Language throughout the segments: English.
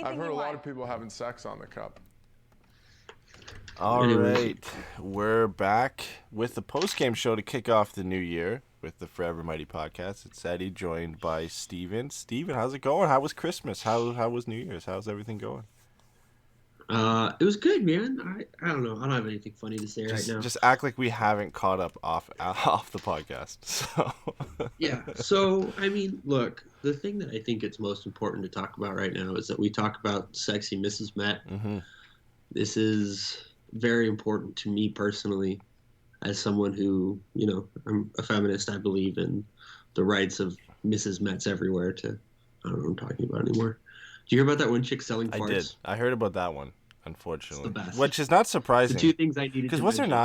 I've heard you a lot want. of people having sex on the cup. All right, we're back with the post-game show to kick off the new year with the Forever Mighty podcast. It's Eddy joined by Steven. Steven, how's it going? How was Christmas? How was New Year's? How's everything going? It was good, man. I don't know. I don't have anything funny to say right now. Just act like we haven't caught up off the podcast. So Yeah. So, I mean, look, the thing that I think it's most important to talk about right now is that we talk about sexy Mrs. Met. Mm-hmm. This is very important to me personally, as someone who, you know, I'm a feminist. I believe in the rights of Mrs. Mets everywhere to, I don't know what I'm talking about anymore. Do you hear about that one chick selling farts? I did. I heard about that one, unfortunately. It's the best. Which is not surprising. The two things I needed Because to was there mention.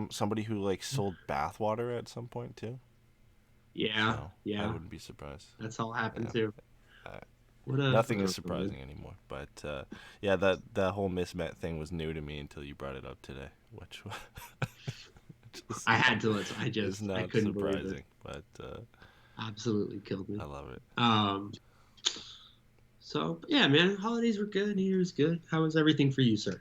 not somebody who like sold bathwater at some point too? Yeah, So, yeah. I wouldn't be surprised. That's all happened Yeah. too. Nothing is surprising anymore. But yeah, that whole Miss Met thing was new to me until you brought it up today, which I had to. I not couldn't believe surprising, it. but Absolutely killed me. I love it. So yeah, man, holidays were good. New Year's good. How was everything for you, sir?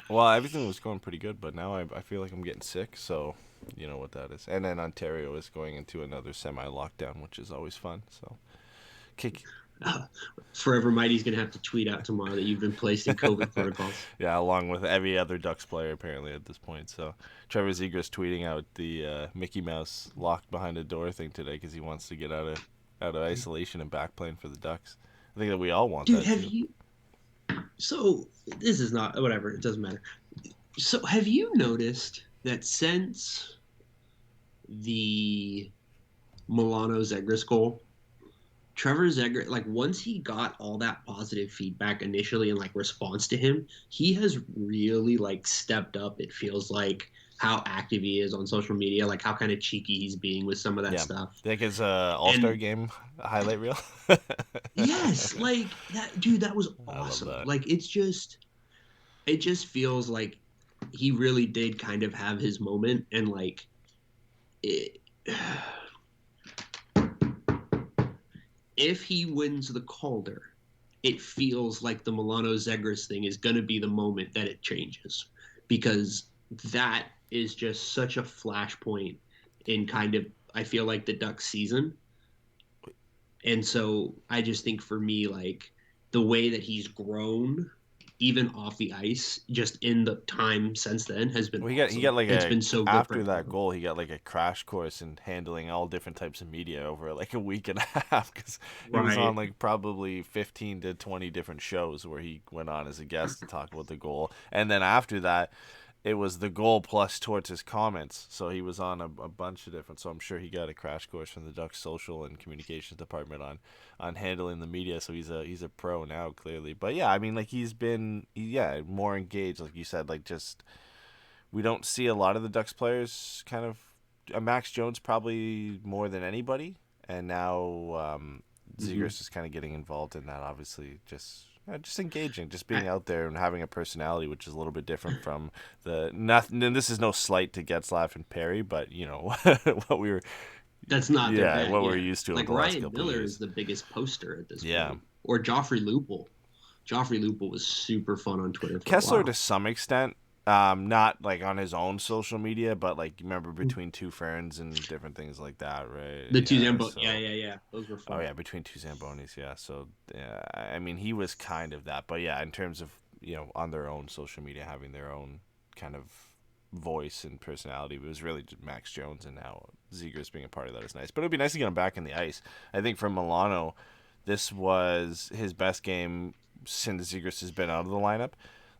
Well, everything was going pretty good, but now I feel like I'm getting sick, so you know what that is. And then Ontario is going into another semi-lockdown, which is always fun. So Forever Mighty's gonna have to tweet out tomorrow that you've been placed in COVID protocols. Yeah, along with every other Ducks player apparently at this point. So Trevor Zegras tweeting out the Mickey Mouse locked behind a door thing today because he wants to get out of isolation and back playing for the Ducks. I think that we all want Dude, that. have too. you? So this is not whatever. It doesn't matter. So have you noticed that since the Milano Zegras goal, Trevor Zegras, like once he got all that positive feedback initially in like response to him, he has really like stepped up. It feels like how active he is on social media, like how kind of cheeky he's being with some of that stuff. Like his All-Star game highlight reel. Yes, like that, dude. That was awesome. that. Like it just feels like he really did kind of have his moment, and like it. If he wins the Calder, it feels like the Milano Zegras thing is going to be the moment that it changes, because that is just such a flashpoint in kind of, I feel like, the Ducks season. And so I just think for me, like the way that he's grown, even off the ice, just in the time since then, has been. Well, he awesome. got like it's been so good after for that him. goal, he got like a crash course in handling all different types of media over like a week and a half because he was on like probably 15 to 20 different shows where he went on as a guest to talk about the goal, and then after that, it was the goal plus towards his comments. So he was on a bunch of different. So I'm sure he got a crash course from the Ducks social and communications department on handling the media. So he's a pro now, clearly. But yeah, I mean, like he's been more engaged, like you said. Like just we don't see a lot of the Ducks players kind of. Max Jones probably more than anybody, and now Zegras is kind of getting involved in that. Obviously, just engaging, just being out there and having a personality, which is a little bit different from and this is no slight to Getzlaf and Perry, but you know what we were. That's not we're used to. Like in the last Ryan couple Miller of years. is the biggest poster at this Yeah. point. Or Joffrey Lupul. Joffrey Lupul was super fun on Twitter. For Kessler a while. to some extent, not like on his own social media, but like remember between two ferns and different things like that, right? The two yeah, Zambonis. Yeah. Those were fun. Oh yeah, between two Zambonis, yeah. So yeah, I mean he was kind of that, but yeah, in terms of on their own social media having their own kind of voice and personality, it was really just Max Jones, and now Zegras being a part of that is nice. But it'd be nice to get him back in the ice. I think for Milano, this was his best game since Zegras has been out of the lineup.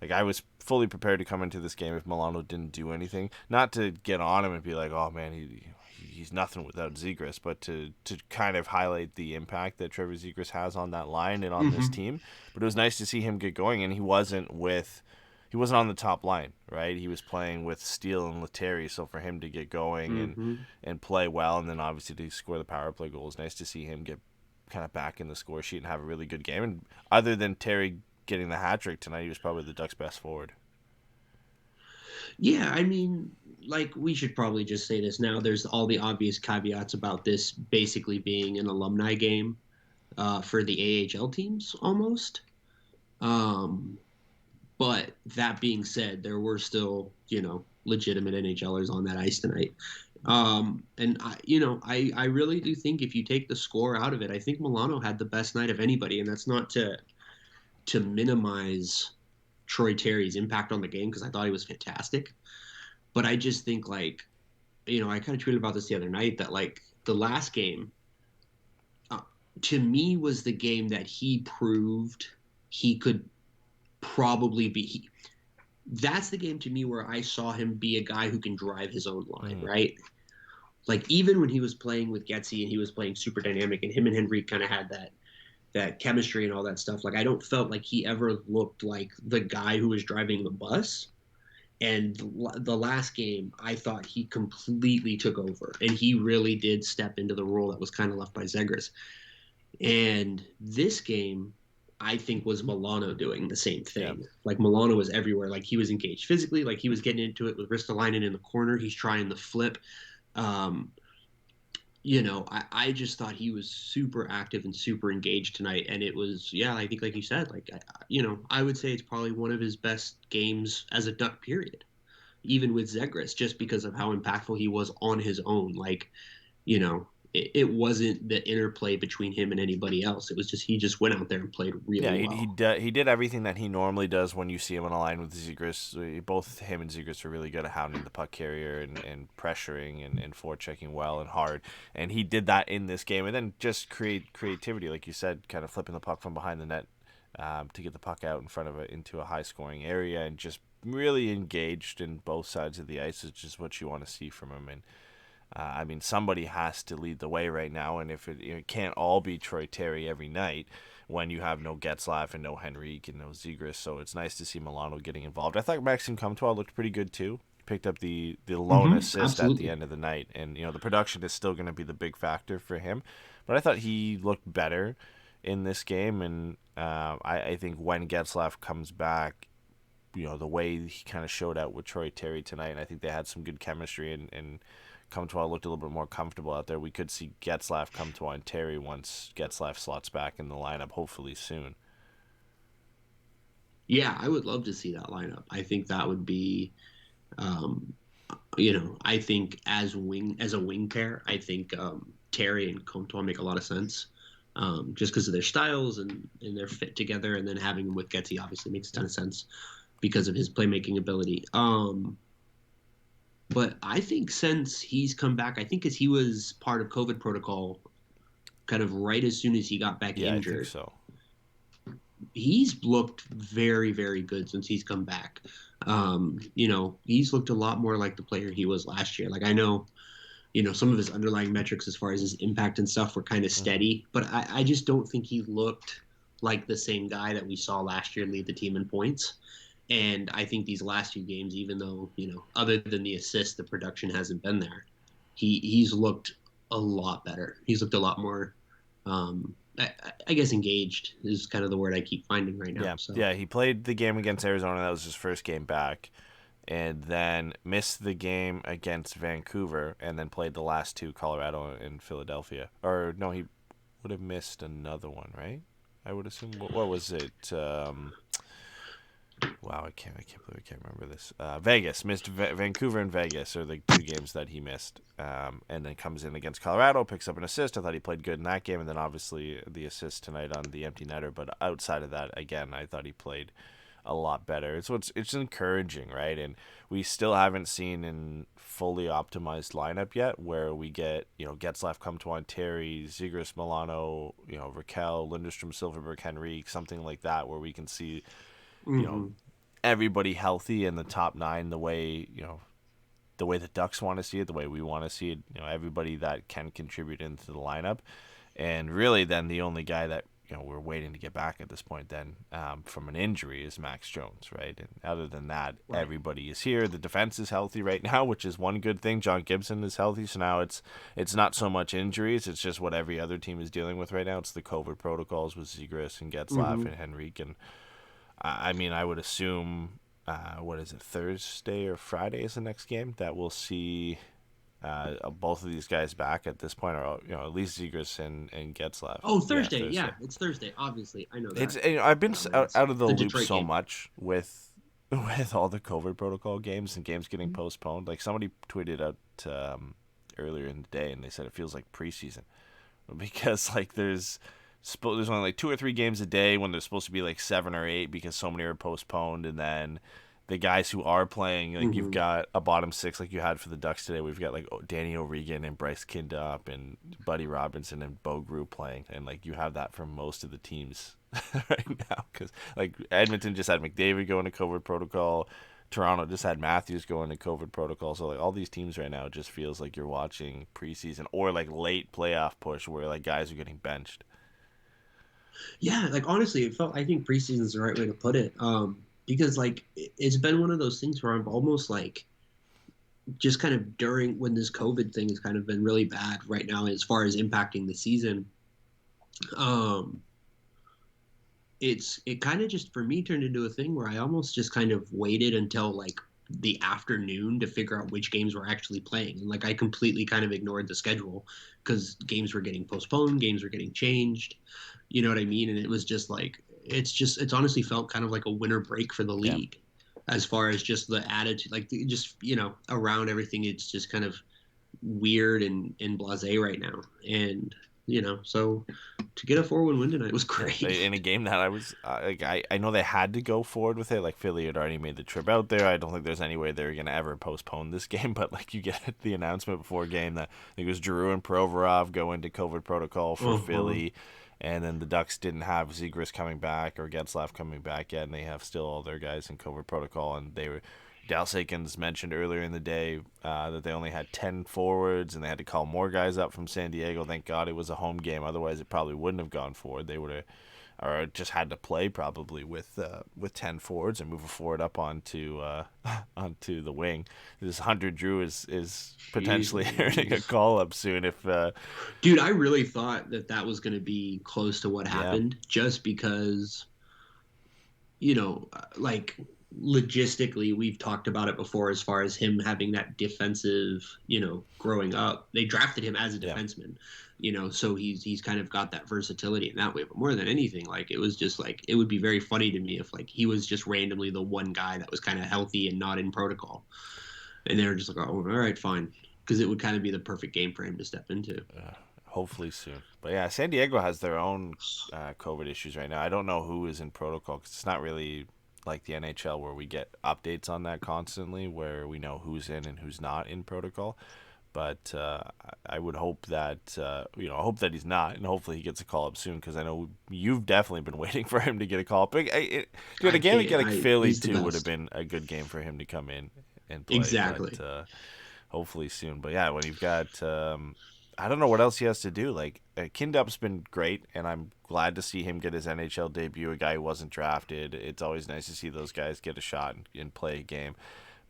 Like I was fully prepared to come into this game if Milano didn't do anything, not to get on him and be like, oh man, he's nothing without Zegras, but to kind of highlight the impact that Trevor Zegras has on that line and on this team. But it was nice to see him get going, and he wasn't on the top line, right? He was playing with Steele and Lettieri, so for him to get going and play well, and then obviously to score the power play goal, it's nice to see him get kind of back in the score sheet and have a really good game. And other than Terry getting the hat trick tonight, he was probably the Ducks' best forward. Yeah, I mean, like, we should probably just say this now. There's all the obvious caveats about this basically being an alumni game for the AHL teams, almost. But that being said, there were still, legitimate NHLers on that ice tonight. And I really do think if you take the score out of it, I think Milano had the best night of anybody, and that's not to minimize Troy Terry's impact on the game because I thought he was fantastic. But I just think I kind of tweeted about this the other night that the last game, to me, was the game that he proved he could probably be. That's the game to me where I saw him be a guy who can drive his own line, right? Like even when he was playing with Getzy and he was playing super dynamic, and him and Henry kind of had that chemistry and all that stuff. Like I don't felt like he ever looked like the guy who was driving the bus. And the last game, I thought he completely took over, and he really did step into the role that was kind of left by Zegras. And this game, I think, was Milano doing the same thing. Yeah. Like Milano was everywhere. Like he was engaged physically. Like he was getting into it with Ristolainen in the corner. He's trying the flip. I just thought he was super active and super engaged tonight. And it was, I think like you said, I would say it's probably one of his best games as a Duck, period. Even with Zegras, just because of how impactful he was on his own. It wasn't the interplay between him and anybody else. It was just he just went out there and played really well. He did everything that he normally does when you see him on a line with Zegras. Both him and Zegras are really good at hounding the puck carrier and pressuring and forechecking well and hard. And he did that in this game. And then just creativity, like you said, kind of flipping the puck from behind the net to get the puck out in front of it into a high-scoring area, and just really engaged in both sides of the ice is just what you want to see from him. And somebody has to lead the way right now, and if it can't all be Troy Terry every night when you have no Getzlaf and no Henrique and no Zegras, so it's nice to see Milano getting involved. I thought Maxime Comtois looked pretty good too. Picked up the lone assist at the end of the night, and the production is still going to be the big factor for him, but I thought he looked better in this game, and I think when Getzlaf comes back, the way he kind of showed out with Troy Terry tonight, and I think they had some good chemistry, and Comtois looked a little bit more comfortable out there. We could see Getzlaf, Comtois, and Terry once Getzlaf slots back in the lineup, hopefully soon. Yeah, I would love to see that lineup. I think that would be, I think as a wing pair, I think Terry and Comtois make a lot of sense, just because of their styles and their fit together, and then having him with Getzy obviously makes a ton of sense because of his playmaking ability. But I think since he's come back, I think because he was part of COVID protocol kind of right as soon as he got back injured. I think so. He's looked very, very good since he's come back. He's looked a lot more like the player he was last year. Like I know, some of his underlying metrics as far as his impact and stuff were kind of steady, but I just don't think he looked like the same guy that we saw last year lead the team in points. And I think these last few games, even though, other than the assist, the production hasn't been there, he's looked a lot better. He's looked a lot more, I guess engaged is kind of the word I keep finding right now. Yeah, so. Yeah, he played the game against Arizona. That was his first game back. And then missed the game against Vancouver, and then played the last two, Colorado and Philadelphia. Or, no, he would have missed another one, right? I would assume. What was it? Wow, I can't believe I can't remember this. Vegas missed Vancouver and Vegas are the two games that he missed, and then comes in against Colorado, picks up an assist. I thought he played good in that game, and then obviously the assist tonight on the empty netter. But outside of that, again, I thought he played a lot better. It's encouraging, right? And we still haven't seen in fully optimized lineup yet where we get Getzlaf, Comtois, Terry, Zegras, Milano, Raquel, Lindstrom, Silverberg, Henrique, something like that, where we can see. Everybody healthy in the top nine the way the Ducks want to see it, the way we want to see it, everybody that can contribute into the lineup. And really then the only guy that we're waiting to get back at this point then from an injury is Max Jones, right? And other than that, right. Everybody is here. The defense is healthy right now, which is one good thing. John Gibson is healthy, so now it's not so much injuries, it's just what every other team is dealing with right now. It's the COVID protocols with Zegras and Getzlaf and Henrique. And I would assume, Thursday or Friday is the next game that we'll see both of these guys back at this point, or at least Zegras and Getzlaf. Oh, Thursday. Yeah, it's Thursday. Obviously, I know that. It's I've been out of the loop Detroit so game. much with all the COVID protocol games and games getting postponed. Like somebody tweeted out earlier in the day, and they said it feels like preseason because like there's only like 2 or 3 games a day when there's supposed to be like 7 or 8 because so many are postponed, and then the guys who are playing, like you've got a bottom 6 like you had for the Ducks today. We've got like Danny O'Regan and Bryce Kindup and Buddy Robinson and Bo Grew playing, and like you have that for most of the teams right now because like Edmonton just had McDavid going to COVID protocol. Toronto just had Matthews going to COVID protocol. So like all these teams right now, it just feels like you're watching preseason or like late playoff push where like guys are getting benched. Yeah, like honestly, I think preseason is the right way to put it. Because like it's been one of those things where I'm almost like just kind of during when this COVID thing has kind of been really bad right now as far as impacting the season. It kind of just for me turned into a thing where I almost just kind of waited until like the afternoon to figure out which games were actually playing, and like I completely kind of ignored the schedule because games were getting postponed, games were getting changed, you know what I mean? And it was just like it's honestly felt kind of like a winter break for the league, as far as just the attitude, like just around everything. It's just kind of weird and blasé right now, and so to get a 4-1 win tonight was great. In a game that I was I know they had to go forward with it. Like Philly had already made the trip out there. I don't think there's any way they're gonna ever postpone this game. But like you get the announcement before game that I think it was Giroux and Provorov go into COVID protocol for Philly, and then the Ducks didn't have Zegras coming back or Getzlaf coming back yet, and they have still all their guys in COVID protocol, and they were. Dallas Aikens mentioned earlier in the day that they only had 10 forwards and they had to call more guys up from San Diego. Thank God it was a home game. Otherwise, it probably wouldn't have gone forward. They would have, or just had to play probably with 10 forwards and move a forward up onto the wing. This Hunter Drew is potentially earning a call up soon. If dude, I really thought that was going to be close to what happened, just because, like. Logistically, we've talked about it before as far as him having that defensive, growing up. They drafted him as a defenseman, so he's kind of got that versatility in that way. But more than anything, like it was just like it would be very funny to me if like he was just randomly the one guy that was kind of healthy and not in protocol. And they were just like, oh, all right, fine. Because it would kind of be the perfect game for him to step into. Hopefully soon. But yeah, San Diego has their own COVID issues right now. I don't know who is in protocol because it's not really like the NHL where we get updates on that constantly, where we know who's in and who's not in protocol. But I would hope that I hope that he's not, and hopefully he gets a call up soon because I know you've definitely been waiting for him to get a call up. Dude, a game against Philly too would have been a good game for him to come in and play. Exactly. But, hopefully soon. But yeah, when you've got I don't know what else he has to do. Like Kindup's been great, and I'm glad to see him get his NHL debut. A guy who wasn't drafted. It's always nice to see those guys get a shot and play a game.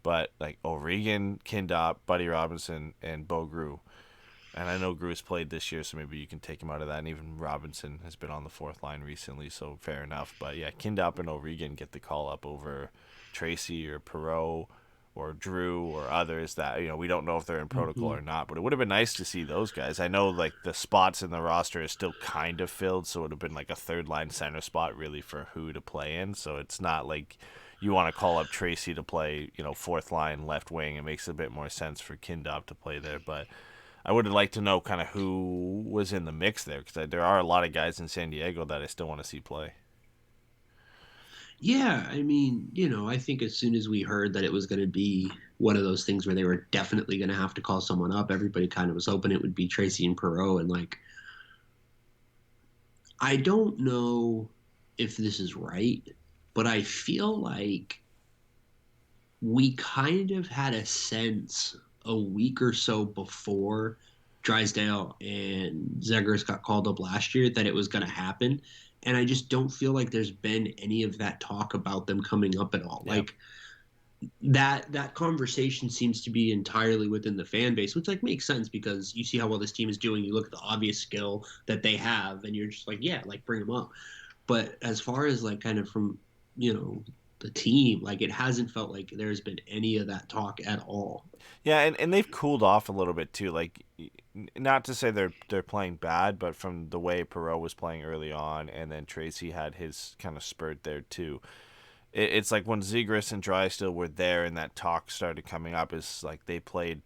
But like O'Regan, Kindup, Buddy Robinson, and Bo Grew, and I know Grew's played this year, so maybe you can take him out of that. And even Robinson has been on the fourth line recently, so fair enough. But yeah, Kindup and O'Regan get the call up over Tracy or Perreault or Drew or others that we don't know if they're in protocol or not, but it would have been nice to see those guys. I know like the spots in the roster is still kind of filled, so it would have been like a third line center spot really for who to play in. So it's not like you want to call up Tracy to play fourth line left wing. It makes a bit more sense for Kindup to play there, but I would have liked to know kind of who was in the mix there because there are a lot of guys in San Diego that I still want to see play. Yeah, I mean, I think as soon as we heard that it was going to be one of those things where they were definitely going to have to call someone up, everybody kind of was hoping it would be Tracy and Perreault. And like, I don't know if this is right, but I feel like we kind of had a sense a week or so before Drysdale and Zegras got called up last year that it was going to happen. And I just don't feel like there's been any of that talk about them coming up at all. Yep. Like that conversation seems to be entirely within the fan base, which like makes sense because you see how well this team is doing. You look at the obvious skill that they have and you're just like, yeah, like bring them up. But as far as like kind of from, the team. Like, it hasn't felt like there's been any of that talk at all. Yeah, and they've cooled off a little bit too. Like, not to say they're playing bad, but from the way Perreault was playing early on, and then Tracy had his kind of spurt there too. It's like when Zegras and Drysdale were there, and that talk started coming up. Is like they played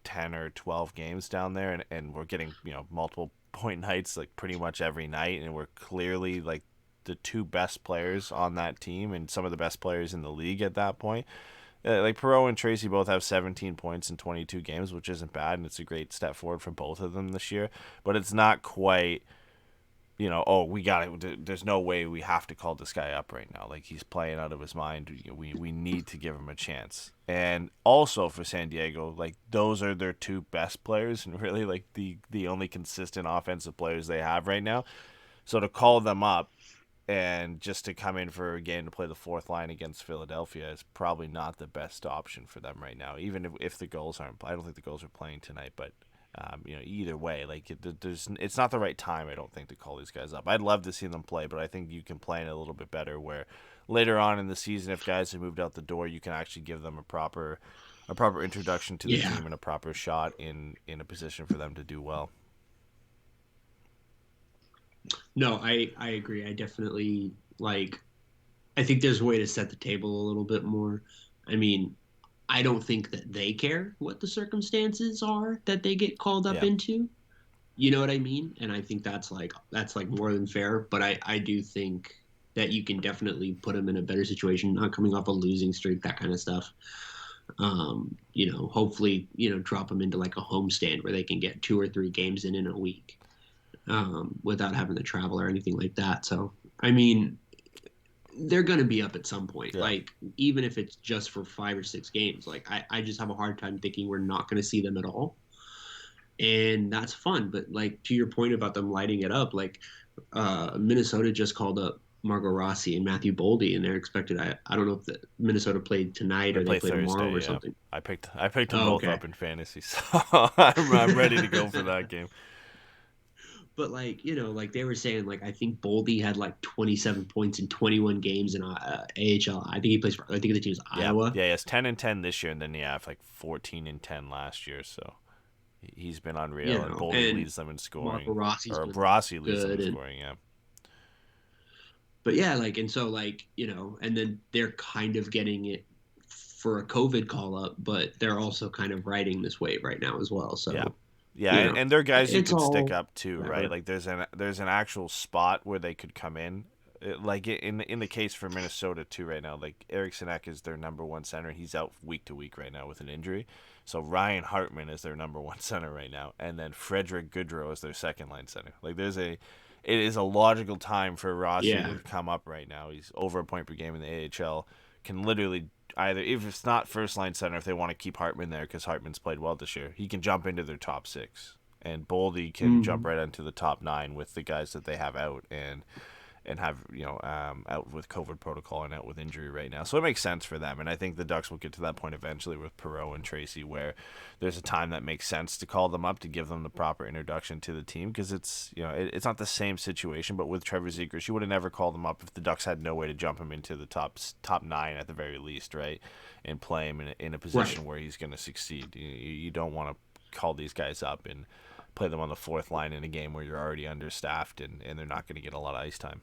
10 or 12 games down there, and we're getting multiple point nights like pretty much every night, and we're clearly like the two best players on that team and some of the best players in the league at that point. Like Perreault and Tracy both have 17 points in 22 games, which isn't bad, and it's a great step forward for both of them this year. But it's not quite, oh, we got it. There's no way we have to call this guy up right now. Like, he's playing out of his mind. We need to give him a chance. And also for San Diego, like, those are their two best players, and really like the only consistent offensive players they have right now. So to call them up and just to come in for a game to play the fourth line against Philadelphia is probably not the best option for them right now. Even if the goals aren't, I don't think the goals are playing tonight, but either way, like it's not the right time, I don't think, to call these guys up. I'd love to see them play, but I think you can plan it a little bit better where later on in the season, if guys have moved out the door, you can actually give them a proper introduction to the team and a proper shot in a position for them to do well. No, I agree. I definitely, I think there's a way to set the table a little bit more. I mean, I don't think that they care what the circumstances are that they get called up into. You know what I mean? And I think that's more than fair. But I do think that you can definitely put them in a better situation, not coming off a losing streak, that kind of stuff. Hopefully, drop them into like a homestand where they can get 2 or 3 games in a week. Without having to travel or anything like that. So, I mean, they're going to be up at some point. Yeah. Like, even if it's just for 5 or 6 games, like, I just have a hard time thinking we're not going to see them at all. And that's fun. But, like, to your point about them lighting it up, like, Minnesota just called up Margot Rossi and Matthew Boldy, and they're expected. I don't know if Minnesota played tonight or they play tomorrow or something. I picked them both up in fantasy, so I'm ready to go for that game. But, like they were saying, like, I think Boldy had, like, 27 points in 21 games in AHL. I think he plays for, I think the team is Iowa. Yeah, he has 10-10 this year, and then, like, 14-10 last year. So he's been unreal, and Boldy leads them in scoring. Rossi leads them in scoring, yeah. But, yeah, like, and so, like, and then they're kind of getting it for a COVID call-up, but they're also kind of riding this wave right now as well, so... Yeah, and they're guys you can stick up to, right? Like there's an actual spot where they could come in, like in the case for Minnesota too right now. Like Eriksson Ek is their number 1 center. He's out week to week right now with an injury. So Ryan Hartman is their number 1 center right now, and then Frederick Goodrow is their second line center. Like it is a logical time for Rossi to come up right now. He's over a point per game in the AHL. Can literally either, if it's not first line center, if they want to keep Hartman there because Hartman's played well this year, he can jump into their top 6, and Boldy can jump right into the top 9 with the guys that they have out and have out with COVID protocol and out with injury right now. So it makes sense for them, and I think the Ducks will get to that point eventually with Perreault and Tracy where there's a time that makes sense to call them up to give them the proper introduction to the team, because it's it's not the same situation. But with Trevor Zegras, you would have never called him up if the Ducks had no way to jump him into the top 9 at the very least, right, and play him in a position where he's going to succeed. You don't want to call these guys up and play them on the fourth line in a game where you're already understaffed and they're not going to get a lot of ice time.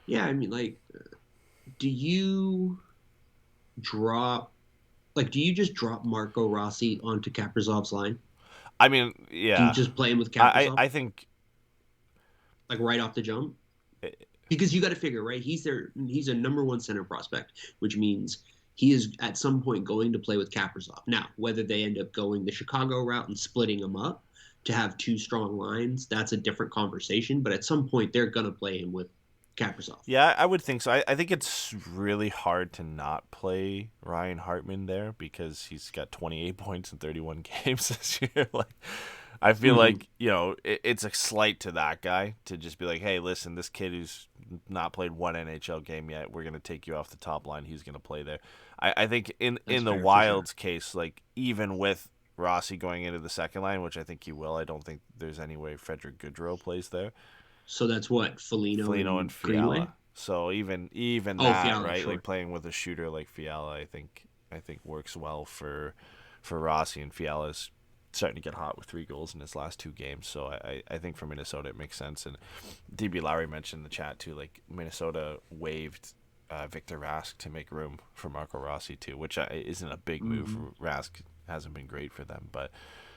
Yeah, I mean, like, do you just drop Marco Rossi onto Kaprizov's line? I mean, yeah. Do you just play him with Kaprizov? I think, like, right off the jump? Because you got to figure, right? He's a number 1 center prospect, which means he is at some point going to play with Kaprizov. Now, whether they end up going the Chicago route and splitting them up to have 2 strong lines, that's a different conversation. But at some point, they're going to play him with Kaprizov. Yeah, I would think so. I think it's really hard to not play Ryan Hartman there because he's got 28 points in 31 games this year. Like, I feel like, it's a slight to that guy to just be like, hey, listen, this kid who's not played 1 NHL game yet, we're going to take you off the top line. He's going to play there. I think in the Wild's case, like, even with Rossi going into the second line, which I think he will, I don't think there's any way Frederick Goodrow plays there. So that's what, Foligno and Greenway? So even that, Fiala, right? sure. Like playing with a shooter like Fiala, I think works well for Rossi, and Fiala's starting to get hot with 3 goals in his last 2 games. So I think for Minnesota it makes sense. And DB Lowry mentioned in the chat too, like Minnesota waived Victor Rask to make room for Marco Rossi too, which isn't a big move. Rask hasn't been great for them, but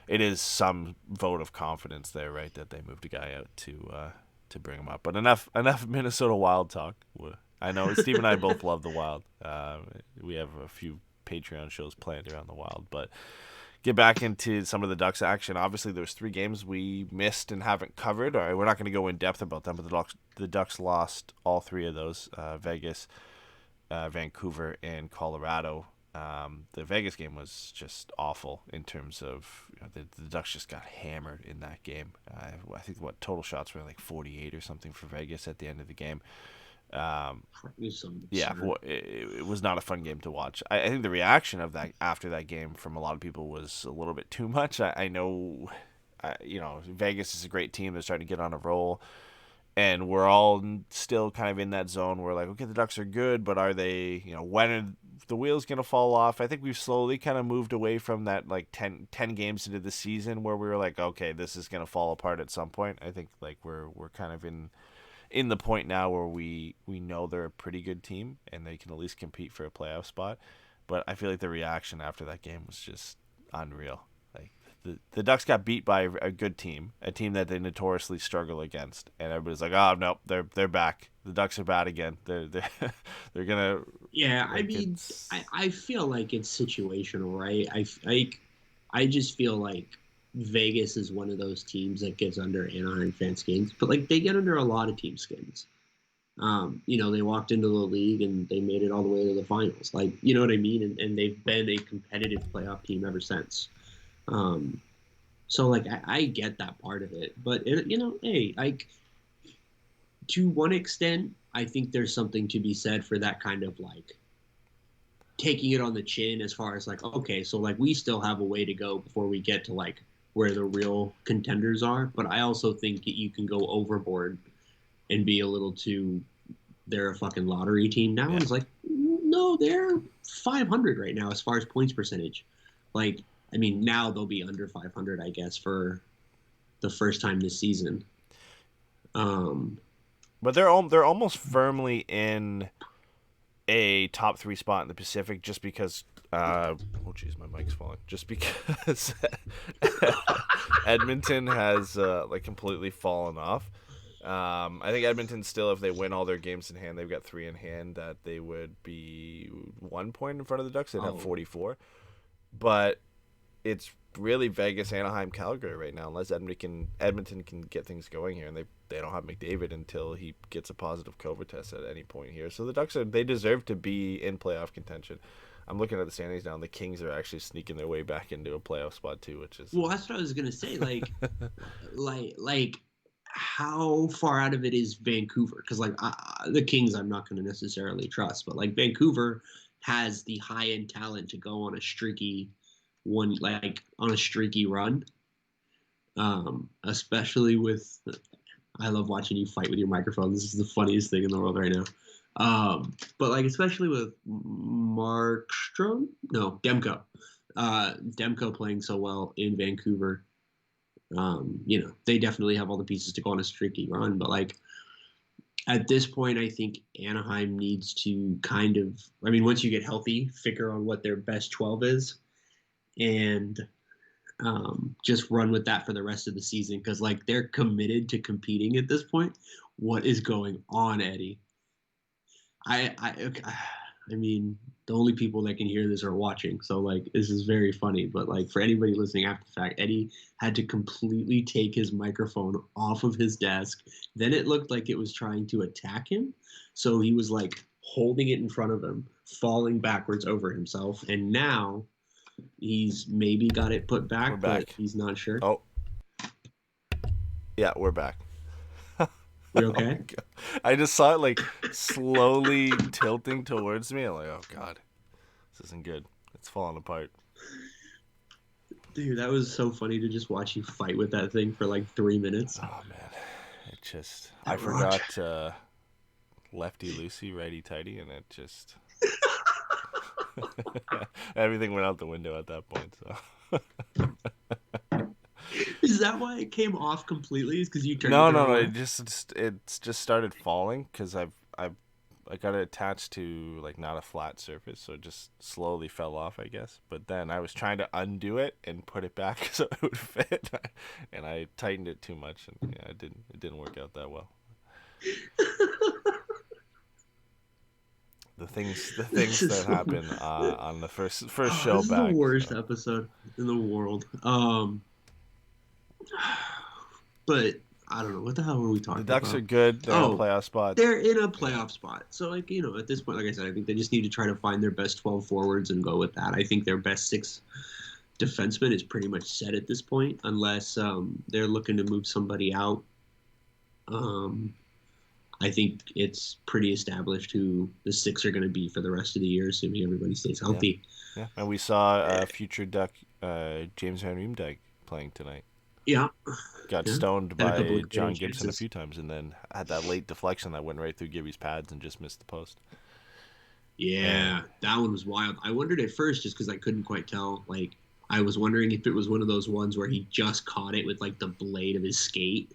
it is some vote of confidence there, right? That they moved a guy out to bring him up. But enough Minnesota Wild talk. I know Steve and I both love the Wild. We have a few Patreon shows planned around the Wild, but get back into some of the Ducks action. Obviously, there's 3 games we missed and haven't covered. All right, we're not going to go in depth about them, but the Ducks lost all 3 of those: Vegas, Vancouver, and Colorado. The Vegas game was just awful in terms of the Ducks just got hammered in that game. I think total shots were like 48 or something for Vegas at the end of the game. It was not a fun game to watch. I think the reaction of that after that game from a lot of people was a little bit too much. I know, Vegas is a great team. They're starting to get on a roll, and we're all still kind of in that zone. We're like, okay, the Ducks are good, but are they? When are the wheels going to fall off? I think we've slowly kind of moved away from that, like 10 games into the season where we were like, okay, this is going to fall apart at some point. I think like we're kind of in the point now where we know they're a pretty good team and they can at least compete for a playoff spot. But I feel like the reaction after that game was just unreal. Like the Ducks got beat by a good team, a team that they notoriously struggle against, and everybody's like, "Oh no, they're back. The Ducks are bad again. They're gonna." Yeah, I mean, I feel like it's situational, right? I just feel like Vegas is one of those teams that gets under Anaheim fan skins, but like they get under a lot of team skins. They walked into the league and they made it all the way to the finals. Like, you know what I mean? And they've been a competitive playoff team ever since. So like I get that part of it, but hey, like to one extent, I think there's something to be said for that kind of like taking it on the chin as far as like, okay, so like we still have a way to go before we get to like where the real contenders are. But I also think that you can go overboard and be a little too, they're a fucking lottery team now. Yeah. It's like, no, they're 500 right now as far as points percentage. Like, I mean, now they'll be under 500, I guess, for the first time this season. But they're almost firmly in a top 3 spot in the Pacific just because oh jeez, my mic's falling. Just because Edmonton has like completely fallen off. I think Edmonton still, if they win all their games in hand, they've got 3 in hand, that they would be 1 point in front of the Ducks. They'd have 44. But it's really Vegas, Anaheim, Calgary right now, unless Edmonton can get things going here, and they don't have McDavid until he gets a positive COVID test at any point here. So the Ducks they deserve to be in playoff contention. I'm looking at the standings now, and the Kings are actually sneaking their way back into a playoff spot too, which is that's what I was gonna say. Like, like how far out of it is Vancouver? Because like the Kings, I'm not gonna necessarily trust, but like Vancouver has the high end talent to go on a streaky run, especially with. I love watching you fight with your microphone. This is the funniest thing in the world right now. But like especially with Demko. Demko playing so well in Vancouver. They definitely have all the pieces to go on a streaky run. But like at this point, I think Anaheim needs to kind of, I mean, once you get healthy, figure on what their best 12 is and just run with that for the rest of the season, because like they're committed to competing at this point. What is going on, Eddy? I mean, the only people that can hear this are watching, so like this is very funny. But like for anybody listening after the fact, Eddy had to completely take his microphone off of his desk. Then it looked like it was trying to attack him, so he was like holding it in front of him, falling backwards over himself, and now he's maybe got it put back, but he's not sure. Oh, yeah, we're back. You okay? Oh, I just saw it like slowly tilting towards me. I'm like, oh god, this isn't good. It's falling apart. Dude, that was so funny to just watch you fight with that thing for like 3 minutes. Oh man, I forgot lefty loosey, righty tighty, and it just everything went out the window at that point. So Is that why it came off completely? Is because you turned no, it the no, wrong no. way? It's just started falling because I got it attached to like not a flat surface, so it just slowly fell off, I guess. But then I was trying to undo it and put it back so it would fit, and I tightened it too much, and yeah, it didn't work out that well. The things This is that so- happen on the first Oh, show this is back. the worst So. episode in the world. But I don't know what the hell were we talking The about. Ducks are good. They're in a Oh, playoff spot. they're in a playoff spot. So, like, at this point, like I said, I think they just need to try to find their best 12 forwards and go with that. I think their best 6 defensemen is pretty much set at this point, unless they're looking to move somebody out. I think it's pretty established who the 6 are going to be for the rest of the year, assuming everybody stays healthy. Yeah, and we saw future Duck James Van Riemdijk playing tonight. Yeah. Got Yeah. stoned Had a couple by of John great Gibson a chances. few times, and then had that late deflection that went right through Gibby's pads and just missed the post. Yeah, that one was wild. I wondered at first just because I couldn't quite tell. Like, I was wondering if it was one of those ones where he just caught it with, like, the blade of his skate,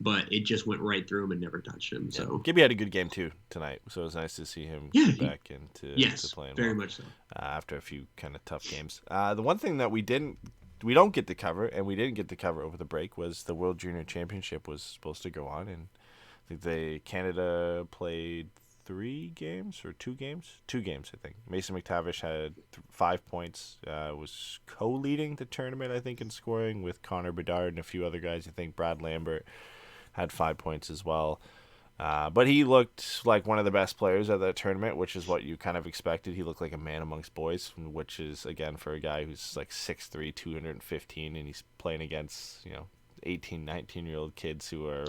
but it just went right through him and never touched him. Yeah. So, Gibby had a good game too tonight, so it was nice to see him Yeah, get back into yes, to playing very well, much so. after a few kind of tough games. The one thing that we don't get to cover, and we didn't get to cover over the break, was the World Junior Championship was supposed to go on, and I think Canada played 3 games or 2 games? 2 games, I think. Mason McTavish had 5 points, was co-leading the tournament, I think, in scoring with Connor Bedard and a few other guys. I think Brad Lambert had 5 points as well. But he looked like one of the best players at that tournament, which is what you kind of expected. He looked like a man amongst boys, which is, again, for a guy who's like 6'3", 215, and he's playing against, 18, 19-year-old kids who are,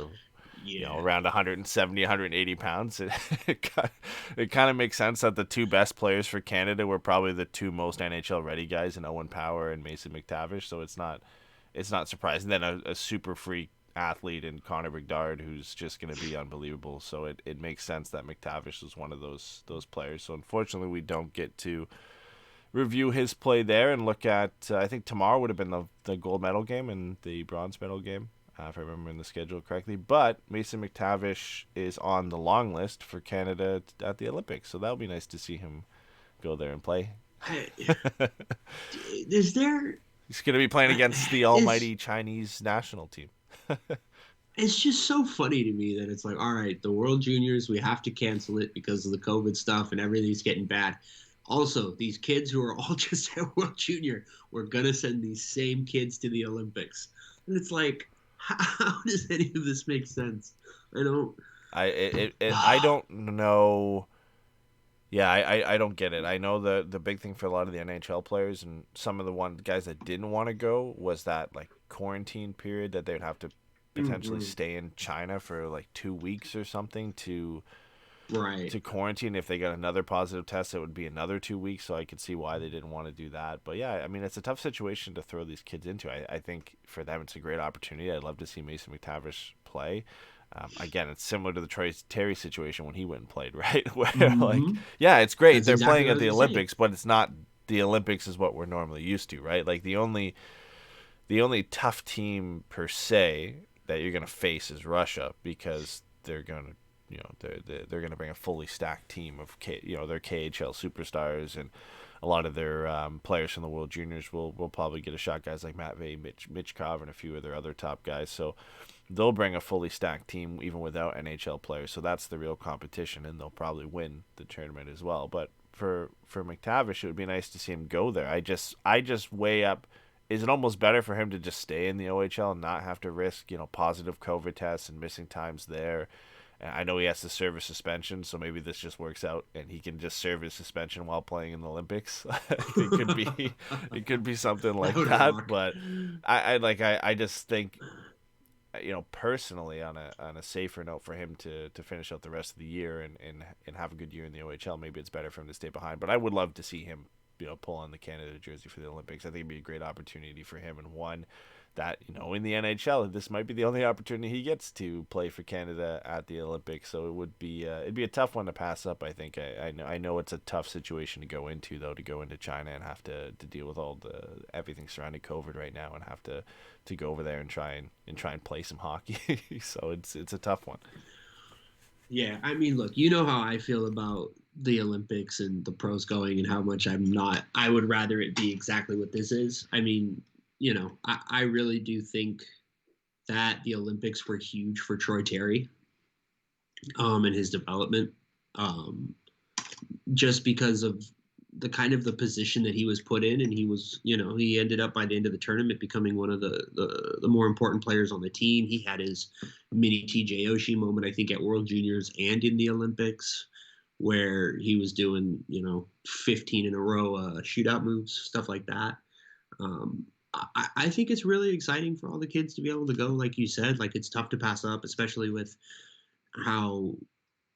Yeah. around 170, 180 pounds. It kind of makes sense that the 2 best players for Canada were probably the 2 most NHL-ready guys in Owen Power and Mason McTavish, so it's not surprising. Then a super freak athlete in Connor Bedard who's just going to be unbelievable. So it makes sense that McTavish was one of those players. So unfortunately, we don't get to review his play there and look at. I think tomorrow would have been the gold medal game and the bronze medal game, if I remember in the schedule correctly. But Mason McTavish is on the long list for Canada at the Olympics, so that'll be nice to see him go there and play. Is there? He's going to be playing against the almighty Chinese national team. It's just so funny to me that it's like, all right, the World Juniors, we have to cancel it because of the COVID stuff and everything's getting bad. Also, these kids who are all just at World Junior, we're going to send these same kids to the Olympics. And it's like, how does any of this make sense? I don't. I don't know. Yeah, I don't get it. I know the big thing for a lot of the NHL players and some of the guys that didn't want to go was that like quarantine period that they'd have to potentially stay in China for like 2 weeks or something to quarantine. If they got another positive test, it would be another 2 weeks. So I could see why they didn't want to do that. But yeah, I mean, it's a tough situation to throw these kids into. I think for them, it's a great opportunity. I'd love to see Mason McTavish play. Again, it's similar to the Troy Terry situation when he went and played, right? Where like, yeah, it's great. They're exactly playing at what the I was saying. Olympics, but it's not the Olympics is what we're normally used to, right? Like the only tough team per se that you're gonna face is Russia because they're gonna, they're gonna bring a fully stacked team of their KHL superstars, and a lot of their players from the World Juniors will probably get a shot. Guys like Matvey Michkov and a few of their other top guys. So they'll bring a fully stacked team even without NHL players. So that's the real competition, and they'll probably win the tournament as well. But for McTavish, it would be nice to see him go there. I just weigh up. Is it almost better for him to just stay in the OHL and not have to risk, positive COVID tests and missing times there? And I know he has to serve a suspension, so maybe this just works out and he can just serve his suspension while playing in the Olympics. It could be something like that. But I just think, personally on a safer note for him to finish out the rest of the year and have a good year in the OHL, maybe it's better for him to stay behind. But I would love to see him pull on the Canada jersey for the Olympics. I think it'd be a great opportunity for him, and one that, in the NHL, this might be the only opportunity he gets to play for Canada at the Olympics. So it would be it'd be a tough one to pass up. I think I know it's a tough situation to go into, though, to go into China and have to deal with all the everything surrounding COVID right now, and have to go over there and try and play some hockey. So it's a tough one. Yeah, I mean, look, you know how I feel about the Olympics and the pros going, and how much I would rather it be exactly what this is. I mean, I really do think that the Olympics were huge for Troy Terry, and his development, just because of the position that he was put in, and he ended up by the end of the tournament becoming one of the more important players on the team. He had his mini TJ Oshie moment, I think, at World Juniors and in the Olympics, where he was doing 15 in a row shootout moves, stuff like that. I think it's really exciting for all the kids to be able to go, like you said. Like, it's tough to pass up, especially with how,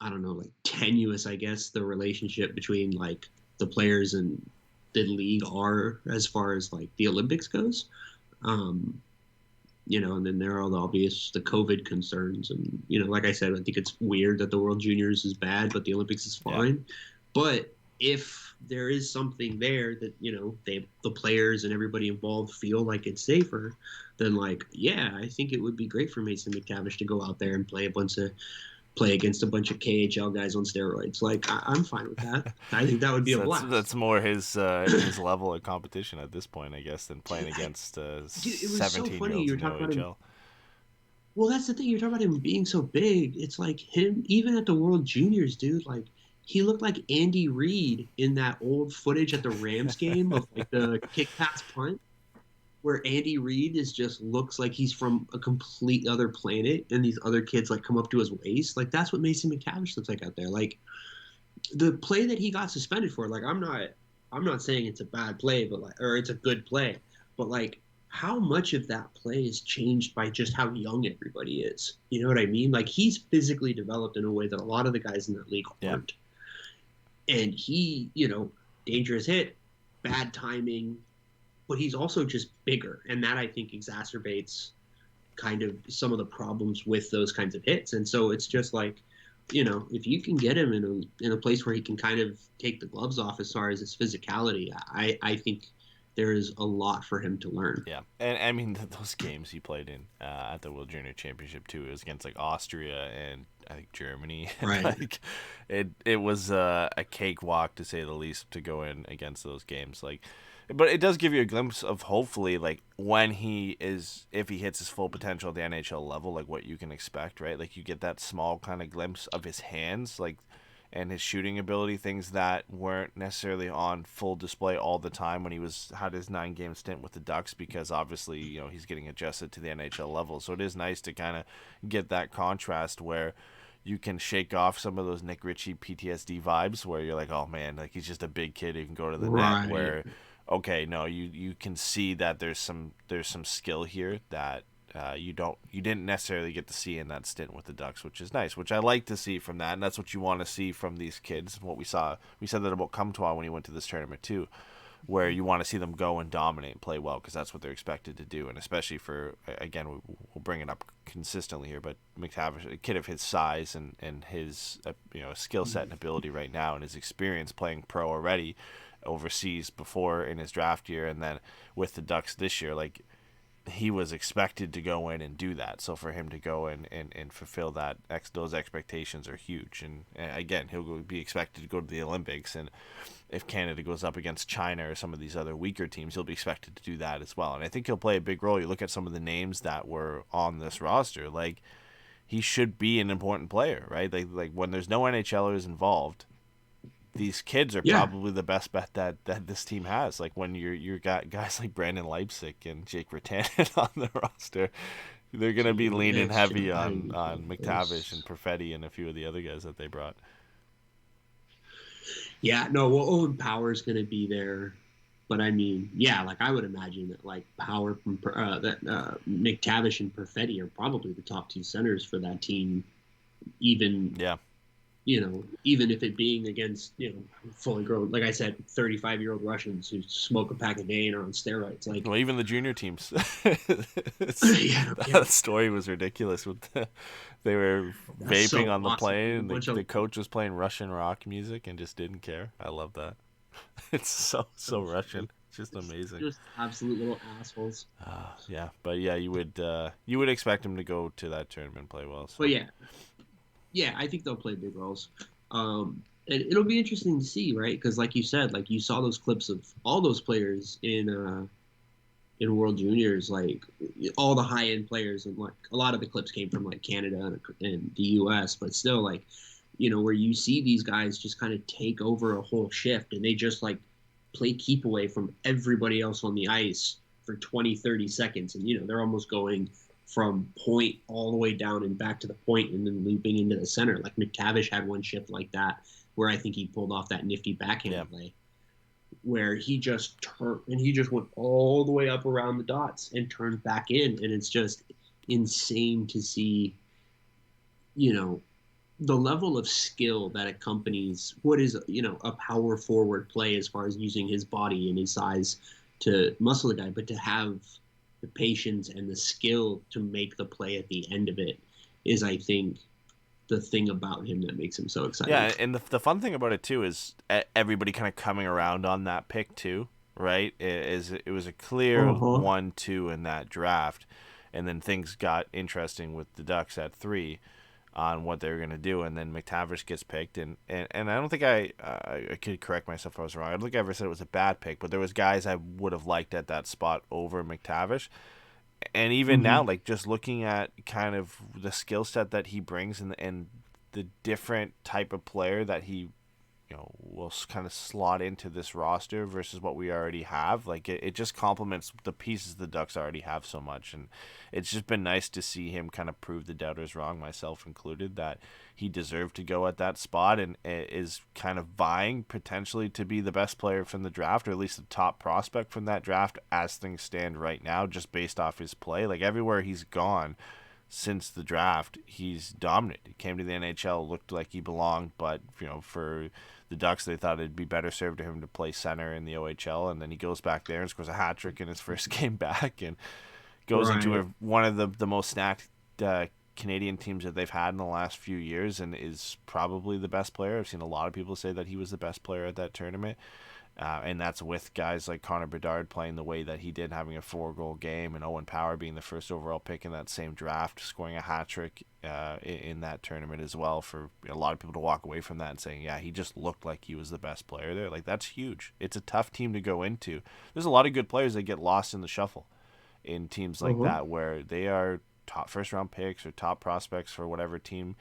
I don't know, like, tenuous, I guess, the relationship between, like, the players and the league are as far as, like, the Olympics goes. And then there are the COVID concerns. And, like I said, I think it's weird that the World Juniors is bad, but the Olympics is fine. Yeah. But if there is something there that, the players and everybody involved feel like it's safer, then, like, yeah, I think it would be great for Mason McTavish to go out there and play against a bunch of KHL guys on steroids. Like, I'm fine with that. I think that would be a blast. That's more his level of competition at this point, I guess, than playing against 17-year-olds in the OHL. Well, that's the thing. You're talking about him being so big. It's like him, even at the World Juniors, dude, like, he looked like Andy Reid in that old footage at the Rams game of, like, the kick pass punt, where Andy Reid looks like he's from a complete other planet, and these other kids, like, come up to his waist. Like, that's what Mason McTavish looks like out there. Like, the play that he got suspended for, like, I'm not saying it's a bad play, but, like, or it's a good play, but, like, how much of that play is changed by just how young everybody is? You know what I mean? Like, he's physically developed in a way that a lot of the guys in that league aren't. And he, dangerous hit, bad timing, but he's also just bigger. And that, I think, exacerbates kind of some of the problems with those kinds of hits. And so it's just like, if you can get him in a place where he can kind of take the gloves off as far as his physicality, I think there is a lot for him to learn. Yeah, and I mean, those games he played in at the World Junior Championship too, it was against, like, Austria and I think Germany. Right. Like, it was a cakewalk, to say the least, to go in against those games. Like, but it does give you a glimpse of, hopefully, like, if he hits his full potential at the NHL level, like, what you can expect, right? Like, you get that small kind of glimpse of his hands, like, and his shooting ability, things that weren't necessarily on full display all the time when he had his 9-game stint with the Ducks, because obviously, he's getting adjusted to the NHL level. So it is nice to kind of get that contrast where you can shake off some of those Nick Ritchie PTSD vibes, where you're like, oh man, like, he's just a big kid who can go to the net, where, okay, no, you can see that there's some skill here that you didn't necessarily get to see in that stint with the Ducks, which is nice, which I like to see from that, and that's what you want to see from these kids. What we said that about Comtois when he went to this tournament too, where you want to see them go and dominate and play well, because that's what they're expected to do. And especially for, again, we'll bring it up consistently here, but McTavish, a kid of his size and his skill set and ability right now, and his experience playing pro already overseas before in his draft year, and then with the Ducks this year, like, he was expected to go in and do that. So for him to go in and fulfill that, those expectations are huge. And again, he'll be expected to go to the Olympics. And if Canada goes up against China or some of these other weaker teams, he'll be expected to do that as well. And I think he'll play a big role. You look at some of the names that were on this roster, like, he should be an important player, right? Like when there's no NHLers involved, these kids are probably the best bet that this team has. Like, when you got guys like Brandon Leipsic and Jake Virtanen on the roster, they're going to be leaning heavy on McTavish and Perfetti and a few of the other guys that they brought. Yeah, no, well, Owen Power's going to be there. But I mean, yeah, like, I would imagine that, like, Power from McTavish and Perfetti are probably the top two centers for that team. Even even if it being against, fully grown, like I said, 35-year-old Russians who smoke a pack a day and are on steroids. Like, well, even the junior teams. yeah, That story was ridiculous. They were that's so vaping on the awesome. plane, A and bunch the of coach was playing Russian rock music and just didn't care. I love that. It's so Russian. It's just amazing. just absolute little assholes. Yeah, but yeah, you would expect him to go to that tournament and play well. So. But yeah, I think they'll play big roles. And it'll be interesting to see, right? Because like you said, like you saw those clips of all those players in World Juniors, like all the high end players, and like a lot of the clips came from like Canada and the U.S. But still, like where you see these guys just kind of take over a whole shift, and they just like play keep away from everybody else on the ice for 20, 30 seconds, and they're almost going from point all the way down and back to the point and then looping into the center. Like McTavish had one shift like that where I think he pulled off that nifty backhand play where he just turned and he just went all the way up around the dots and turned back in. And it's just insane to see, the level of skill that accompanies what is, a power forward play as far as using his body and his size to muscle the guy, but to have the patience and the skill to make the play at the end of it is, I think, the thing about him that makes him so exciting. Yeah, and the fun thing about it too is everybody kind of coming around on that pick too, right? It was a clear 1-2 in that draft, and then things got interesting with the Ducks at 3 on what they were going to do, and then McTavish gets picked, and I don't think I could correct myself if I was wrong. I don't think I ever said it was a bad pick, but there was guys I would have liked at that spot over McTavish. And even now, like just looking at kind of the skill set that he brings and the different type of player that he will kind of slot into this roster versus what we already have, like it just complements the pieces the Ducks already have so much. And it's just been nice to see him kind of prove the doubters wrong, myself included, that he deserved to go at that spot and is kind of vying potentially to be the best player from the draft, or at least the top prospect from that draft as things stand right now, just based off his play. Like everywhere he's gone since the draft, he's dominant. He came to the NHL, looked like he belonged, but for the Ducks, they thought it'd be better served to him to play center in the OHL, and then he goes back there and scores a hat trick in his first game back, and goes into one of the most stacked Canadian teams that they've had in the last few years, and is probably the best player. I've seen a lot of people say that he was the best player at that tournament. And that's with guys like Connor Bedard playing the way that he did, having a 4-goal game, and Owen Power being the first overall pick in that same draft, scoring a hat trick in that tournament as well, for a lot of people to walk away from that and saying, yeah, he just looked like he was the best player there. Like, that's huge. It's a tough team to go into. There's a lot of good players that get lost in the shuffle in teams like that, where they are top first-round picks or top prospects for whatever team,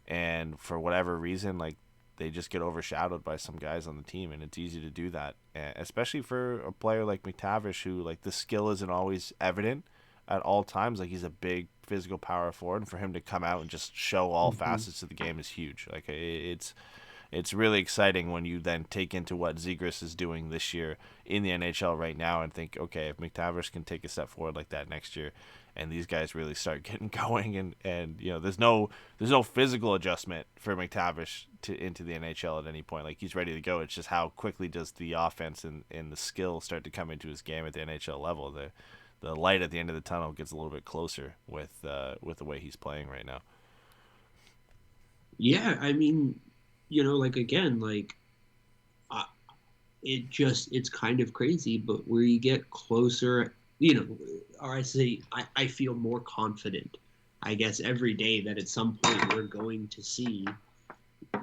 and for whatever reason, like, they just get overshadowed by some guys on the team, and it's easy to do that, especially for a player like McTavish, who, like, the skill isn't always evident at all times. Like, he's a big physical power forward, and for him to come out and just show all facets of the game is huge. Like, it's really exciting when you then take into what Zegras is doing this year in the NHL right now and think, okay, if McTavish can take a step forward like that next year, and these guys really start getting going, and there's no physical adjustment for McTavish into the NHL at any point. Like, he's ready to go. It's just how quickly does the offense and the skill start to come into his game at the NHL level. The light at the end of the tunnel gets a little bit closer with the way he's playing right now. Yeah, I mean, like, again, like, it's kind of crazy, but where you get closer, or I feel more confident, I guess, every day that at some point we're going to see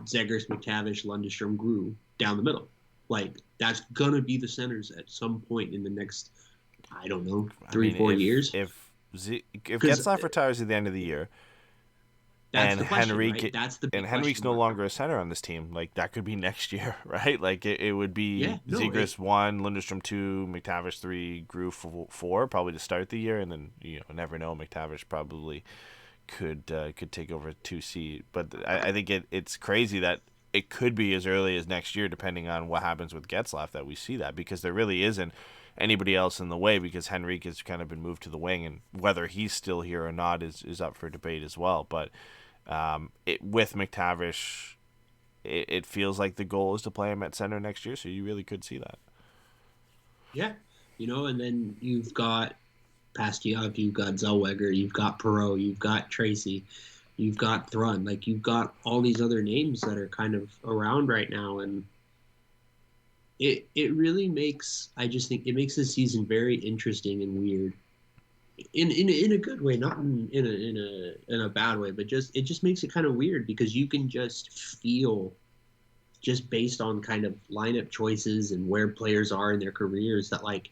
Zegras, McTavish, Lundestrom, Grew down the middle. Like, that's going to be the centers at some point in the next, I don't know, 3-4 years. If Getzlaf retires at the end of the year, that's and the question, Henrique, right? That's the big and Henrique's no question longer a center on this team. Like, that could be next year, right? Like, it would be Zegras 1, Lundestrom 2, McTavish 3, Grew 4, probably to start the year, and then never know. McTavish probably could take over 2C. But I think it's crazy that it could be as early as next year, depending on what happens with Getzlaf, that we see that, because there really isn't anybody else in the way, because Henrique has kind of been moved to the wing, and whether he's still here or not is up for debate as well. But with McTavish it feels like the goal is to play him at center next year, so you really could see that. Yeah, and then you've got Pastujov, you've got Zellweger, you've got Perreault, you've got Tracy, you've got Thrun. Like, you've got all these other names that are kind of around right now, and it really makes, I just think it makes this season very interesting and weird. In a good way, not in a bad way, but it just makes it kind of weird because you can just feel, just based on kind of lineup choices and where players are in their careers, that like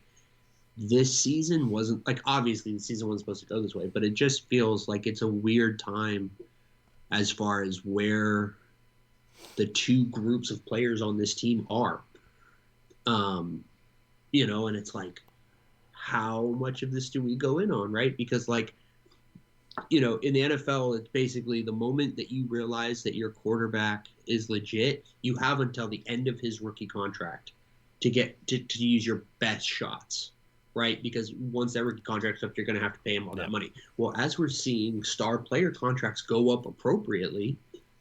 this season wasn't, like, obviously the season wasn't supposed to go this way, but it just feels like it's a weird time as far as where the two groups of players on this team are. And it's like, how much of this do we go in on, right? Because, like, in the NFL, it's basically the moment that you realize that your quarterback is legit, you have until the end of his rookie contract to get to use your best shots, right? Because once that rookie contract's up, you're going to have to pay him all that money. Well, as we're seeing star player contracts go up appropriately,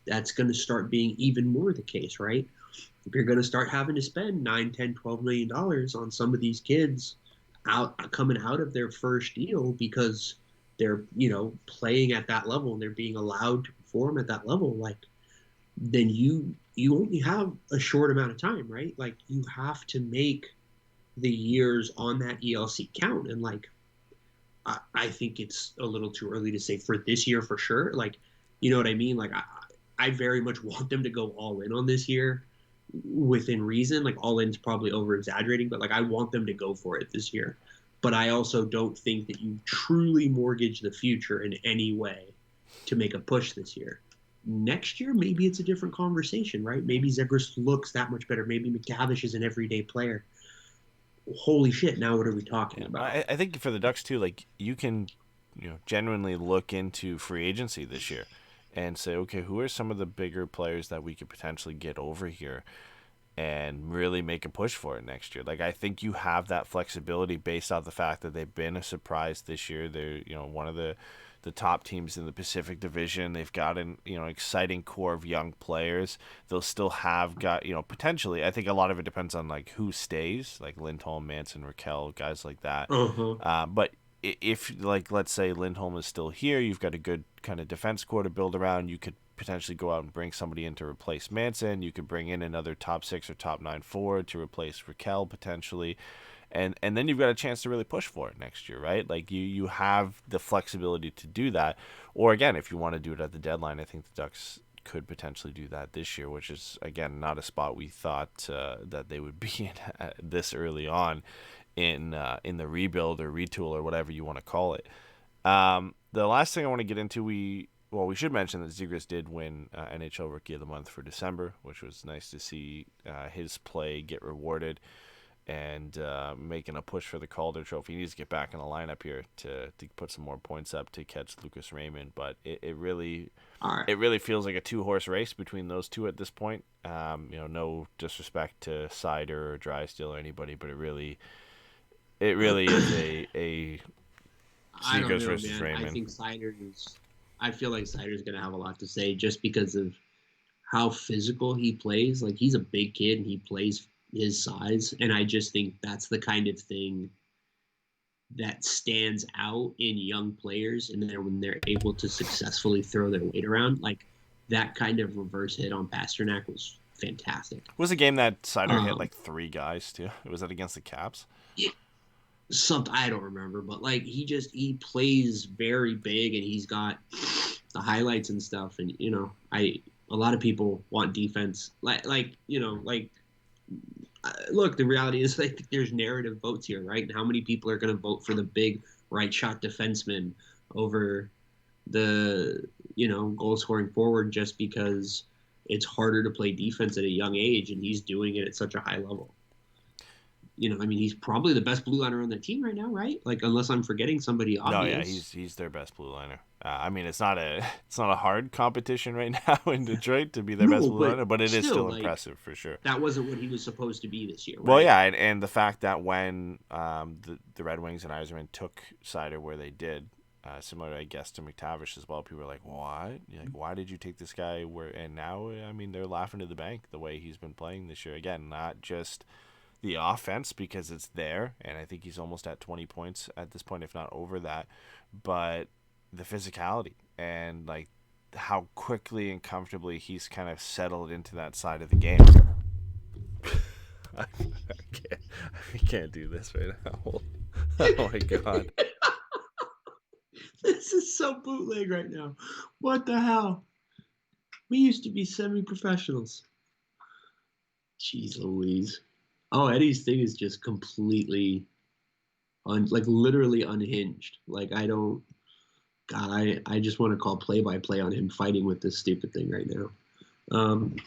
that's going to start being even more the case, right? If you're going to start having to spend $9, $10, $12 million on some of these kids coming out of their first deal because they're, playing at that level and they're being allowed to perform at that level, like, then you only have a short amount of time, right? Like, you have to make the years on that ELC count. And, like, I think it's a little too early to say for this year for sure. Like, you know what I mean? Like, I very much want them to go all in on this year within reason. Like, all in's probably over exaggerating, but like, I want them to go for it this year. But I also don't think that you truly mortgage the future in any way to make a push this year. Next year, maybe it's a different conversation, right? Maybe Zegras looks that much better. Maybe McTavish is an everyday player. Holy shit, now what are we talking about? I think for the Ducks too, like, you can, genuinely look into free agency this year and say, okay, who are some of the bigger players that we could potentially get over here and really make a push for it next year. Like, I think you have that flexibility based off the fact that they've been a surprise this year. They're, one of the top teams in the Pacific Division. They've got an, exciting core of young players. They'll still have got, potentially, I think a lot of it depends on, like, who stays, like Lindholm, Manson, Raquel, guys like that. But if, like, let's say Lindholm is still here, you've got a good kind of defense core to build around. You could potentially go out and bring somebody in to replace Manson. You could bring in another top 6 or top 9 forward to replace Raquel potentially. And then you've got a chance to really push for it next year, right? Like, you have the flexibility to do that. Or, again, if you want to do it at the deadline, I think the Ducks could potentially do that this year, which is, again, not a spot we thought that they would be in this early on in the rebuild or retool or whatever you want to call it. The last thing I want to get into, we should mention that Zegras did win NHL Rookie of the Month for December, which was nice to see his play get rewarded and making a push for the Calder Trophy. He needs to get back in the lineup here to put some more points up to catch Lucas Raymond, but it really feels like a 2-horse race between those two at this point. No disrespect to Seider or Drysdale or anybody, but it really is a Zegras versus Raymond. I think I feel like Seider's going to have a lot to say just because of how physical he plays. Like, he's a big kid and he plays his size. And I just think that's the kind of thing that stands out in young players. And then when they're able to successfully throw their weight around, like, that kind of reverse hit on Pasternak was fantastic. It was a game that Seider hit like 3 guys too. Was that against the Caps? Yeah. Something I don't remember, but like, he plays very big and he's got the highlights and stuff. And a lot of people want defense. Look, the reality is, I think there's narrative votes here, right? And how many people are going to vote for the big right shot defenseman over the goal scoring forward just because it's harder to play defense at a young age and he's doing it at such a high level. He's probably the best blue liner on the team right now, right? Like, unless I'm forgetting somebody obvious. No, yeah, he's their best blue liner. It's not a hard competition right now in Detroit to be their best blue liner, but it is still impressive for sure. That wasn't what he was supposed to be this year, right? Well, yeah, and the fact that when the Red Wings and Yzerman took Seider where they did, similar, I guess, to McTavish as well. People are like, "What? Like, why did you take this guy?" And now, I mean, they're laughing to the bank the way he's been playing this year. Again, not just the offense because it's there, and I think he's almost at 20 points at this point, if not over that, but the physicality and like how quickly and comfortably he's kind of settled into that side of the game. I can't do this right now. Oh my god. This is so bootleg right now. What the hell? We used to be semi-professionals. Jeez Louise. Oh, Eddy's thing is just completely, literally unhinged. Like, I don't, God, I just want to call play-by-play on him fighting with this stupid thing right now.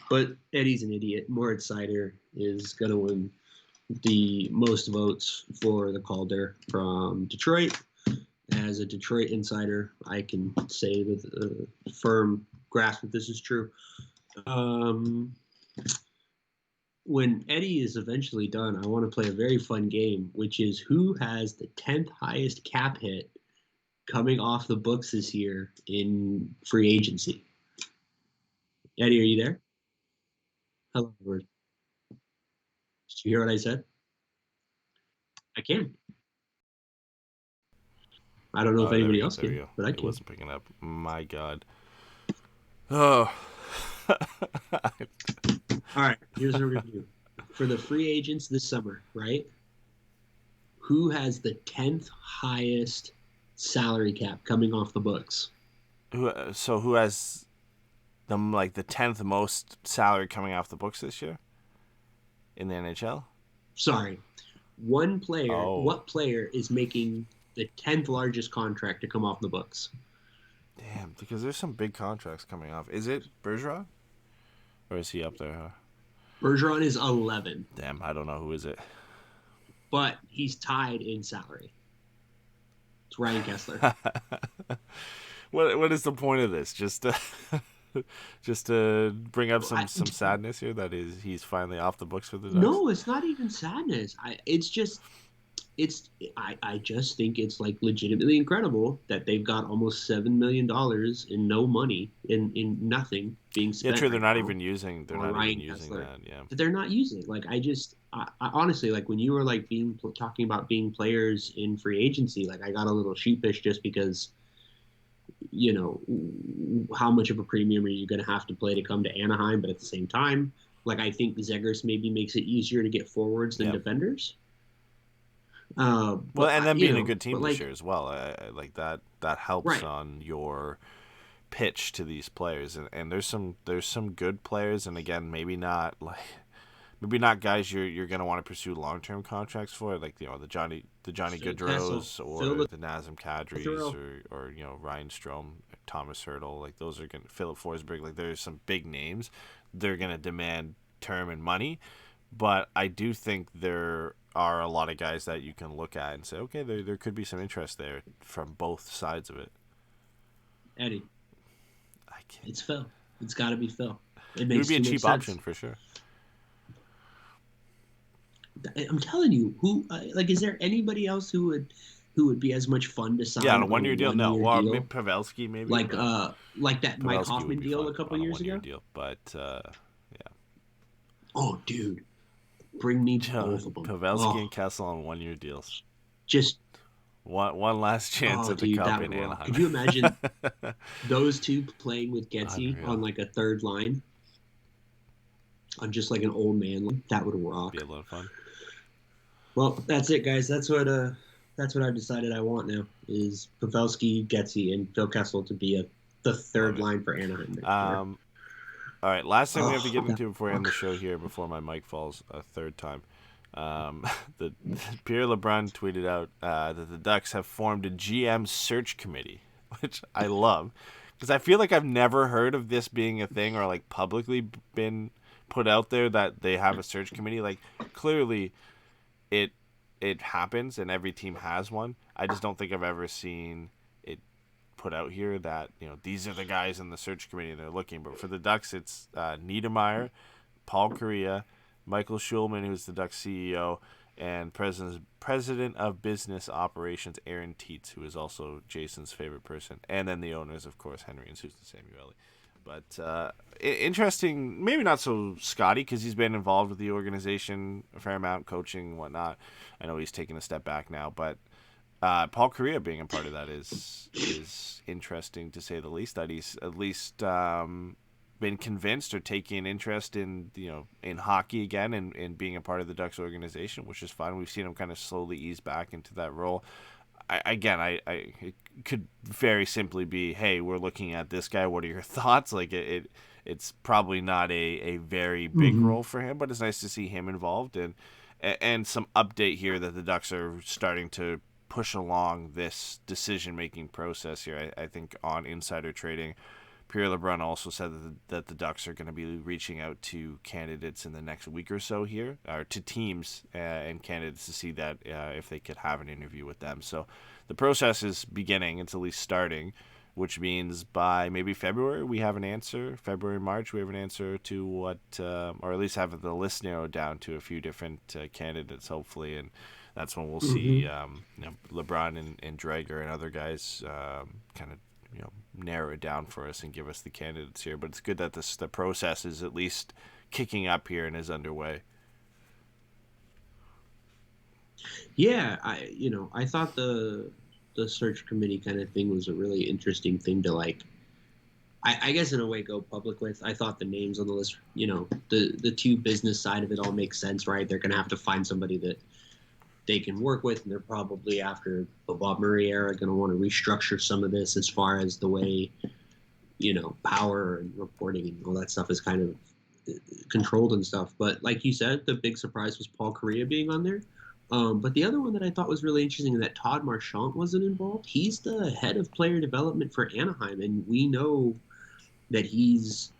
But Eddy's an idiot. Moritz Seider is going to win the most votes for the Calder from Detroit. As a Detroit insider, I can say with a firm grasp that this is true. When Eddy is eventually done, I want to play a very fun game, which is who has the 10th highest cap hit coming off the books this year in free agency. Eddy, are you there? Hello, Edward. Did you hear what I said? I can. I don't know if anybody else can, but I can. It wasn't picking up. My God. Oh. All right, here's a review. For the free agents this summer, right? Who has the 10th highest salary cap coming off the books? So who has the 10th most salary coming off the books this year in the NHL? Sorry. One player. Oh. What player is making the 10th largest contract to come off the books? Damn, because there's some big contracts coming off. Is it Bergeron? Or is he up there? Huh? Bergeron is 11. Damn, I don't know. Who is it? But he's tied in salary. It's Ryan Kessler. What is the point of this? Just to bring up some sadness here that he's finally off the books for the Ducks? No, it's not even sadness. I just think it's like legitimately incredible that they've got almost $7 million in no money in nothing being spent. Yeah, true. They're right not now even using. They're not Ryan even using Kessler. that. Yeah. They're not using it. Like I honestly, like when you were like talking about being players in free agency, like I got a little sheepish just because, you know, how much of a premium are you going to have to play to come to Anaheim? But at the same time, like I think Zegras maybe makes it easier to get forwards than defenders. Well, and then being a good team this like, year as well, like that helps on your pitch to these players. And there's some good players, and again, maybe not guys you're gonna want to pursue long term contracts for, like the Johnny Gaudreaus or the Nazem Kadris or Ryan Strome, Thomas Hertl, like those are gonna Philip Forsberg, like there's some big names. They're gonna demand term and money, but I do think there are a lot of guys that you can look at and say, okay, there could be some interest there from both sides of it. Eddy, I can't. It's Phil. It's got to be Phil. It would be a cheap option for sure. I'm telling you, is there anybody else who would be as much fun to sign? Yeah, on a 1 year deal. No, well, maybe Pavelski, maybe like that Mike Hoffman deal a couple on years a 1 year ago. Deal, but yeah. Oh, dude, bring me both of them. Pavelski and Kessel on 1 year deals. Just one last chance at the Cup in Anaheim. Could you imagine those two playing with Getzy on like a third line? On just like an old man line? That would rock. Be a lot of fun. Well, that's it, guys. That's what I've decided I want now is Pavelski, Getzy, and Phil Kessel to be the third line for Anaheim. All right, last thing we have to get into before we end the show here, before my mic falls a third time. The Pierre LeBrun tweeted out that the Ducks have formed a GM search committee, which I love, because I feel like I've never heard of this being a thing or like publicly been put out there that they have a search committee. Like clearly, it happens and every team has one. I just don't think I've ever seen it put out here that these are the guys in the search committee and they're looking. But for the Ducks, it's Niedermayer, Paul Kariya, Michael Schulman, who's the Ducks CEO, and president of business operations, Aaron Tietz, who is also Jason's favorite person, and then the owners, of course, Henry and Susan Samueli. But interesting, maybe not so Scotty, because he's been involved with the organization a fair amount, coaching and whatnot. I know he's taken a step back now, but Paul Kariya being a part of that is interesting, to say the least. That he's at least been convinced or taking an interest in hockey again and being a part of the Ducks organization, which is fun. We've seen him kind of slowly ease back into that role. It could very simply be, hey, we're looking at this guy. What are your thoughts? Like it's probably not a very big role for him, but it's nice to see him involved and some update here that the Ducks are starting to push along this decision-making process here. I think on Insider Trading, Pierre LeBrun also said that the Ducks are going to be reaching out to candidates in the next week or so here, or to teams and candidates to see that if they could have an interview with them. So the process is beginning. It's at least starting, which means by maybe February we have an answer. February, March, we have an answer to what, or at least have the list narrowed down to a few different candidates, hopefully. And that's when we'll see LeBron and Drager and other guys kind of narrow it down for us and give us the candidates here. But it's good that the process is at least kicking up here and is underway. Yeah, I thought the search committee kind of thing was a really interesting thing to I guess in a way go public with. I thought the names on the list, the two business side of it all makes sense, right? They're going to have to find somebody that they can work with, and they're probably, after the Bob Murray era, going to want to restructure some of this as far as the way, power and reporting and all that stuff is kind of controlled and stuff. But like you said, the big surprise was Paul Kariya being on there. But the other one that I thought was really interesting is that Todd Marchant wasn't involved. He's the head of player development for Anaheim, and we know that he's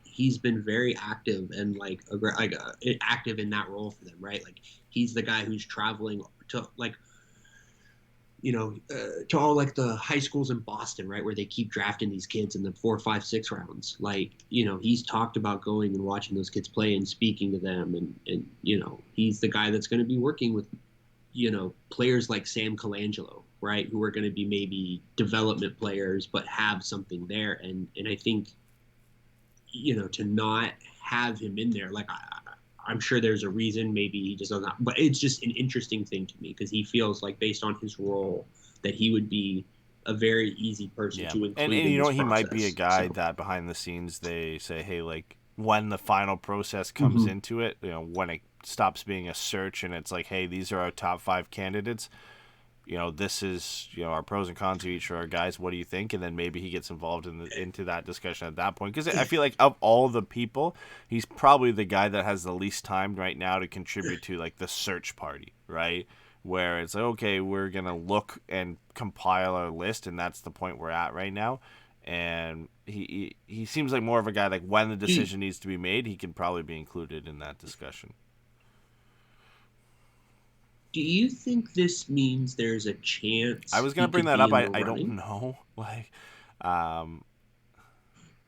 been very active and active in that role for them, right? Like, he's the guy who's traveling to to all the high schools in Boston, right, where they keep drafting these kids in the 4, 5, 6 rounds. He's talked about going and watching those kids play and speaking to them, and he's the guy that's going to be working with players like Sam Colangelo, right, who are going to be maybe development players but have something there. And I think to not have him in there, I'm sure there's a reason. Maybe he just doesn't. But it's just an interesting thing to me because he feels like, based on his role, that he would be a very easy person to include. And in this he might process. be a guy that behind the scenes they say, hey, when the final process comes into it, when it stops being a search and it's like, hey, these are our top 5 candidates. This is, our pros and cons of each of our guys. What do you think? And then maybe he gets involved into that discussion at that point. Because I feel like of all the people, he's probably the guy that has the least time right now to contribute to the search party, right? Where it's like, okay, we're going to look and compile our list, and that's the point we're at right now. And he seems like more of a guy, when the decision needs to be made, he can probably be included in that discussion. Do you think this means there's a chance? I was going to bring that up. I don't know.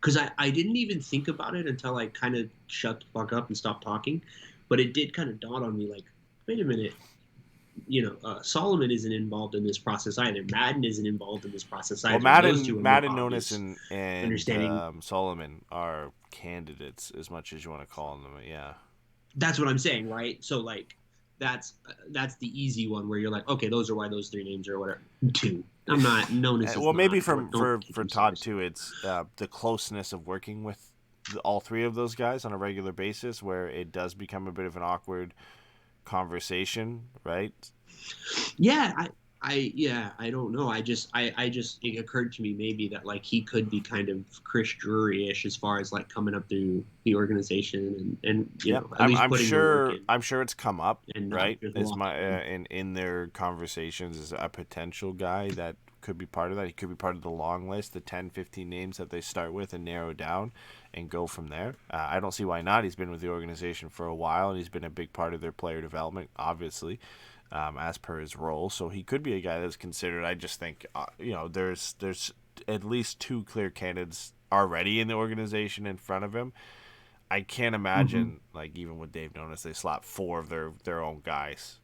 Because I didn't even think about it until I kind of shut the fuck up and stopped talking. But it did kind of dawn on me, wait a minute. Solomon isn't involved in this process either. Madden isn't involved in this process either. Well, Madden, Nonis, and Solomon are candidates, as much as you want to call them. Yeah. That's what I'm saying, right? So, that's the easy one where you're like, okay, those are why those 3 names are whatever. 2. I'm not known as. Well, maybe for Todd too, it's the closeness of working with all 3 of those guys on a regular basis, where it does become a bit of an awkward conversation, right? Yeah, I don't know. It occurred to me maybe that he could be kind of Chris Drury-ish as far as coming up through the organization and at least I'm putting sure the work in. I'm sure it's come up, right? Is in their conversations as a potential guy that could be part of that. He could be part of the long list, the 10, 15 names that they start with and narrow down and go from there. I don't see why not. He's been with the organization for a while, and he's been a big part of their player development, obviously. As per his role, so he could be a guy that's considered. I just think there's at least 2 clear candidates already in the organization in front of him. I can't imagine, like, even with Dave Nonis, they slap 4 of their own guys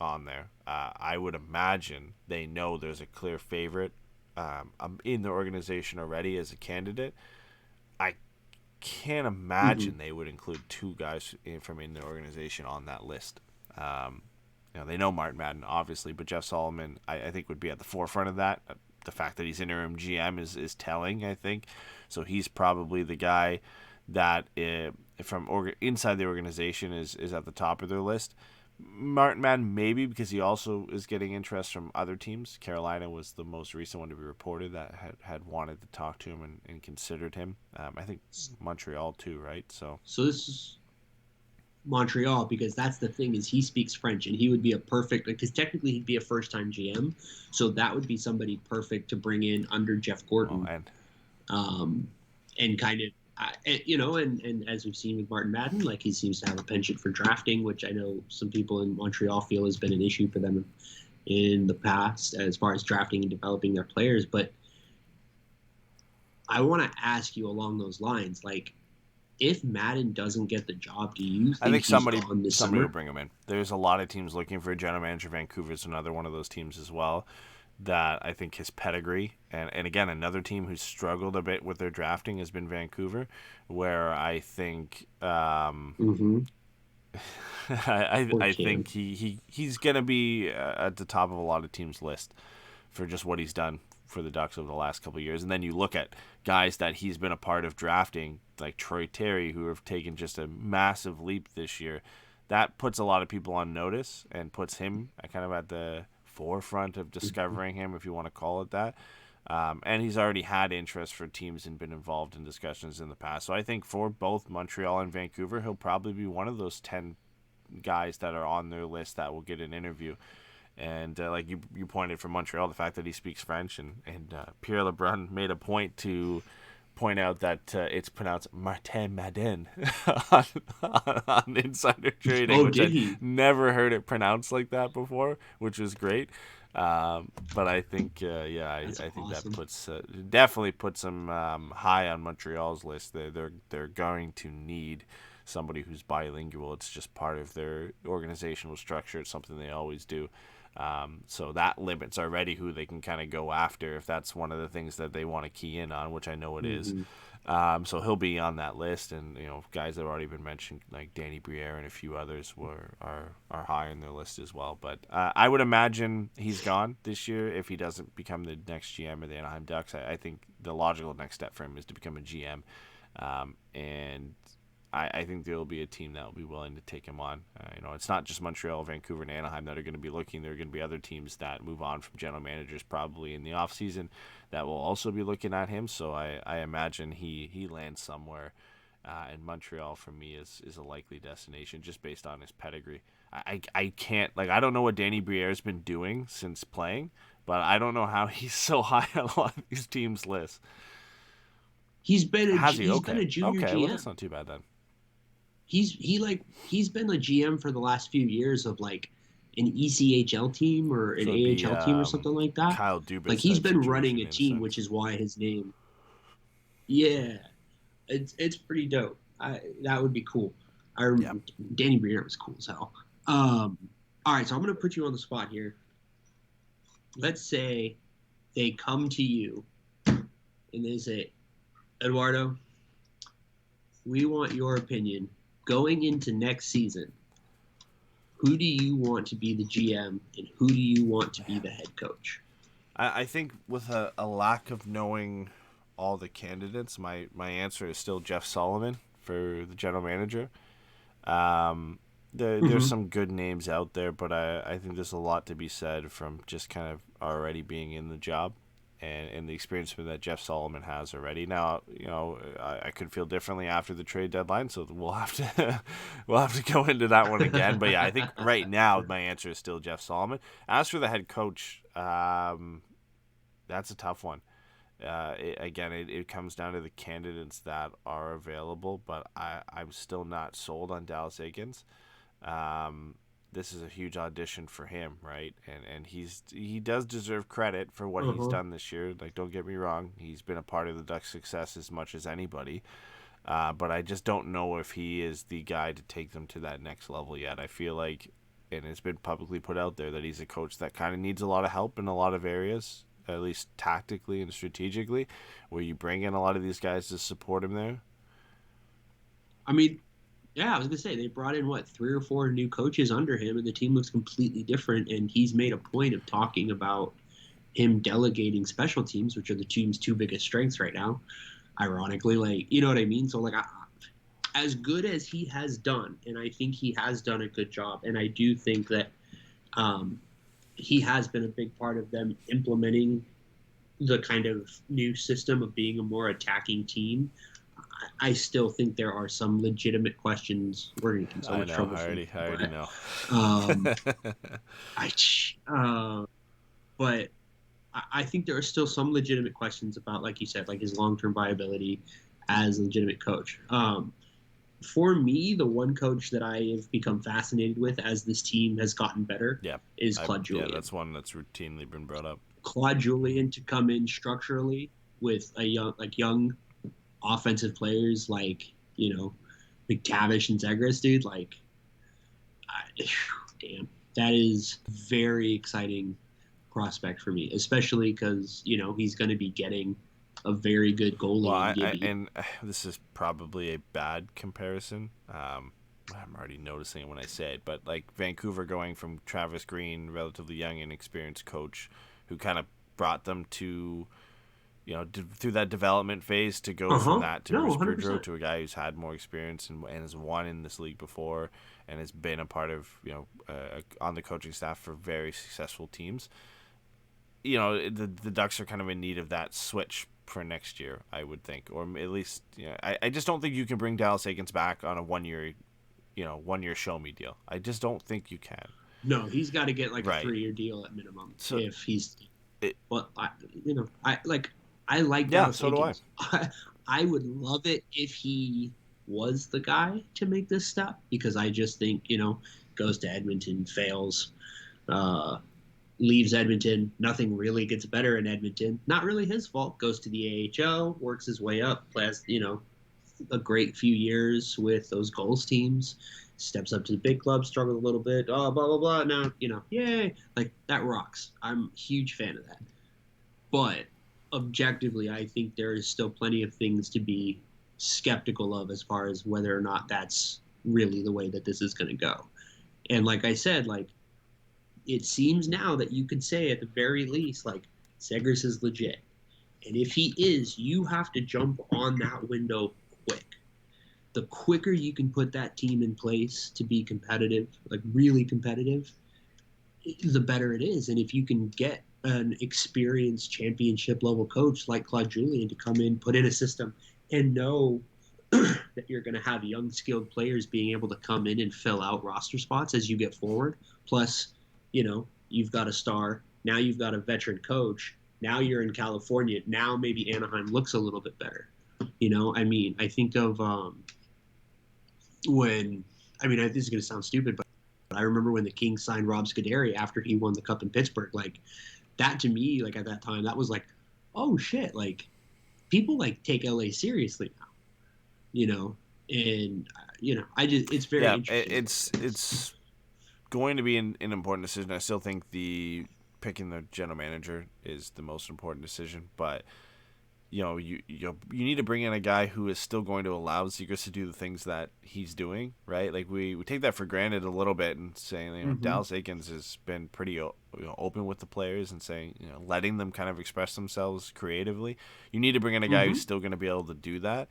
on there. I would imagine they know there's a clear favorite in the organization already as a candidate. I can't imagine they would include 2 guys from in the organization on that list. They know Martin Madden, obviously, but Jeff Solomon, I think, would be at the forefront of that. The fact that he's interim GM is telling, I think. So he's probably the guy that from inside the organization is at the top of their list. Martin Madden maybe because he also is getting interest from other teams. Carolina was the most recent one to be reported that had wanted to talk to him and considered him. I think Montreal too, right? So this is Montreal, because that's the thing, is he speaks French, and he would be a perfect, because technically he'd be a first-time GM, so that would be somebody perfect to bring in under Jeff Gorton, and kind of, and as we've seen with Martin Madden, like, he seems to have a penchant for drafting, which I know some people in Montreal feel has been an issue for them in the past as far as drafting and developing their players. But I want to ask you along those lines, like, if Madden doesn't get the job, do you think I think he's somebody gone this will summer? bring him in. There's a lot of teams looking for a general manager. Vancouver's another one of those teams as well that I think his pedigree, and again, another team who's struggled a bit with their drafting has been Vancouver, where I think I think he's going to be at the top of a lot of teams' list for just what he's done for the Ducks over the last couple of years. And then you look at guys that he's been a part of drafting, like Troy Terry, who have taken just a massive leap this year. That puts a lot of people on notice and puts him kind of at the forefront of discovering him, if you want to call it that. And he's already had interest for teams and been involved in discussions in the past. So I think for both Montreal and Vancouver, he'll probably be one of those 10 guys that are on their list that will get an interview. And like you pointed for Montreal, the fact that he speaks French, and Pierre Lebrun made a point to point out that it's pronounced Martin Madden on Insider Trading, which I never heard it pronounced like that before, which was great. But I think, I think that puts definitely puts them high on Montreal's list. They're going to need somebody who's bilingual. It's just part of their organizational structure. It's something they always do. So that limits already who they can kind of go after if that's one of the things that they want to key in on, which I know it is. So he'll be on that list, and guys that have already been mentioned like Danny Briere and a few others are high on their list as well. But I would imagine he's gone this year if he doesn't become the next GM of the Anaheim Ducks. I think the logical next step for him is to become a GM, and I think there will be a team that will be willing to take him on. It's not just Montreal, Vancouver, and Anaheim that are going to be looking. There are going to be other teams that move on from general managers probably in the offseason that will also be looking at him. So I imagine he lands somewhere. And Montreal, for me, is a likely destination just based on his pedigree. I can't, I don't know what Danny Briere's been doing since playing, but I don't know how he's so high on a lot of these teams' lists. He's been a junior GM. Well, that's not too bad then. He's been a GM for the last few years of like an ECHL team or an AHL team or something like that. Kyle Dubas. Like he's been running a team, which is why his name. Yeah, it's pretty dope. That would be cool. Danny Briere was cool as hell. All right, so I'm gonna put you on the spot here. Let's say they come to you and they say, Eduardo, we want your opinion. Going into next season, who do you want to be the GM and who do you want to be the head coach? I think with a lack of knowing all the candidates, my answer is still Jeff Solomon for the general manager. There's some good names out there, but I think there's a lot to be said from just kind of already being in the job. And the experience that Jeff Solomon has already. Now, I could feel differently after the trade deadline, so we'll have to go into that one again. But yeah, I think right now my answer is still Jeff Solomon. As for the head coach, that's a tough one. It comes down to the candidates that are available, but I'm still not sold on Dallas Eakins. This is a huge audition for him, right? And he does deserve credit for what he's done this year. Like, don't get me wrong, he's been a part of the Ducks' success as much as anybody. But I just don't know if he is the guy to take them to that next level yet. I feel like, and it's been publicly put out there, that he's a coach that kind of needs a lot of help in a lot of areas, at least tactically and strategically, where you bring in a lot of these guys to support him there. I mean, yeah, I was gonna say they brought in 3 or 4 new coaches under him, and the team looks completely different. And he's made a point of talking about him delegating special teams, which are the team's 2 biggest strengths right now. Ironically, like, you know what I mean? So, like, as good as he has done, and I think he has done a good job, and I do think that he has been a big part of them implementing the kind of new system of being a more attacking team. I still think there are some legitimate questions. We're going to get in so much trouble. I already know. But I think there are still some legitimate questions about, like you said, like his long-term viability as a legitimate coach. For me, the one coach that I have become fascinated with as this team has gotten better is Claude Julien. Yeah, that's one that's routinely been brought up. Claude Julien to come in structurally with a young offensive players like, McTavish and Zegras, dude, damn, that is very exciting prospect for me, especially because, he's going to be getting a very good goalie. And this is probably a bad comparison. I'm already noticing it when I say it, but like Vancouver going from Travis Green, relatively young and experienced coach, who kind of brought them to, through that development phase, to go from that to Bruce Boudreau, to a guy who's had more experience and has won in this league before and has been a part of, on the coaching staff for very successful teams. The Ducks are kind of in need of that switch for next year, I would think, or at least, I just don't think you can bring Dallas Eakins back on a 1 year, 1 year show me deal. I just don't think you can. No, he's got to get a 3-year deal at minimum. So if he's, I like Dallas Eakins. I would love it if he was the guy to make this step, because I just think, goes to Edmonton, fails, leaves Edmonton. Nothing really gets better in Edmonton. Not really his fault. Goes to the AHL, works his way up, plays, a great few years with those goals teams, steps up to the big club, struggled a little bit, blah, blah, blah. Now, yay. That rocks. I'm a huge fan of that. But objectively, I think there is still plenty of things to be skeptical of as far as whether or not that's really the way that this is going to go. And like I said, it seems now that you could say at the very least, Zegras is legit. And if he is, you have to jump on that window quick. The quicker you can put that team in place to be competitive, really competitive, the better it is. And if you can get an experienced championship level coach like Claude Julien to come in, put in a system, and know that you're going to have young skilled players being able to come in and fill out roster spots as you get forward. Plus, you've got a star. Now you've got a veteran coach. Now you're in California. Now maybe Anaheim looks a little bit better. I think of this is going to sound stupid, but I remember when the Kings signed Rob Scuderi after he won the Cup in Pittsburgh. That to me, at that time, that was oh shit, people take LA seriously now, and it's very interesting. It's going to be an important decision. I still think picking the general manager is the most important decision, but you need to bring in a guy who is still going to allow Zegras to do the things that he's doing, right? We take that for granted a little bit, and saying Dallas Eakins has been pretty open with the players and saying letting them kind of express themselves creatively. You need to bring in a guy who's still going to be able to do that.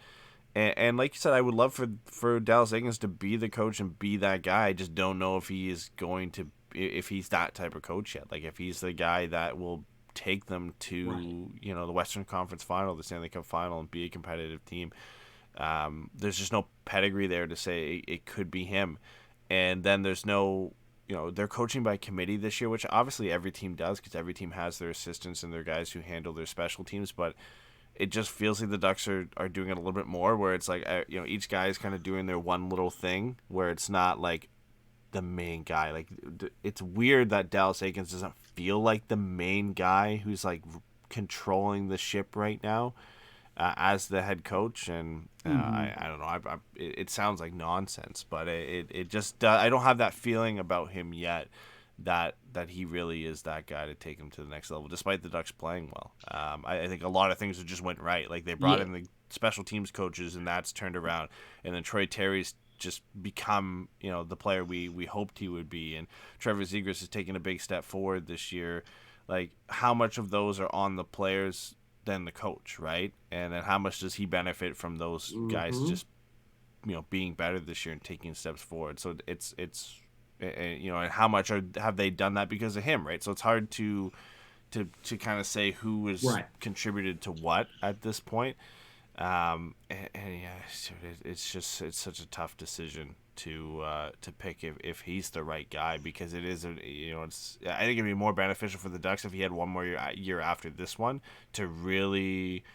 And like you said, I would love for Dallas Eakins to be the coach and be that guy. I just don't know if he is going to, if he's that type of coach yet. If he's the guy that will take them to the Western Conference Final, the Stanley Cup Final, and be a competitive team. There's just no pedigree there to say it could be him. And then there's no, they're coaching by committee this year, which obviously every team does, because every team has their assistants and their guys who handle their special teams. But it just feels like the Ducks are doing it a little bit more, where it's each guy is kind of doing their one little thing, where it's not the main guy. It's weird that Dallas Eakins doesn't feel like the main guy who's controlling the ship right now. as the head coach, and I don't know. It sounds like nonsense, but it just I don't have that feeling about him yet that he really is that guy to take him to the next level, despite the Ducks playing well. I think a lot of things just went right. Like, they brought in the special teams coaches, and that's turned around, and then Troy Terry's just become, the player we hoped he would be, and Trevor Zegras has taken a big step forward this year. Like, how much of those are on the players than the coach, right? And then how much does he benefit from those guys just being better this year and taking steps forward? So it's and how much have they done that because of him, right? So it's hard to kind of say who has contributed to what at this point. And yeah, it's such a tough decision to pick if he's the right guy, because it is it's, I think it'd be more beneficial for the Ducks if he had one more year after this one to really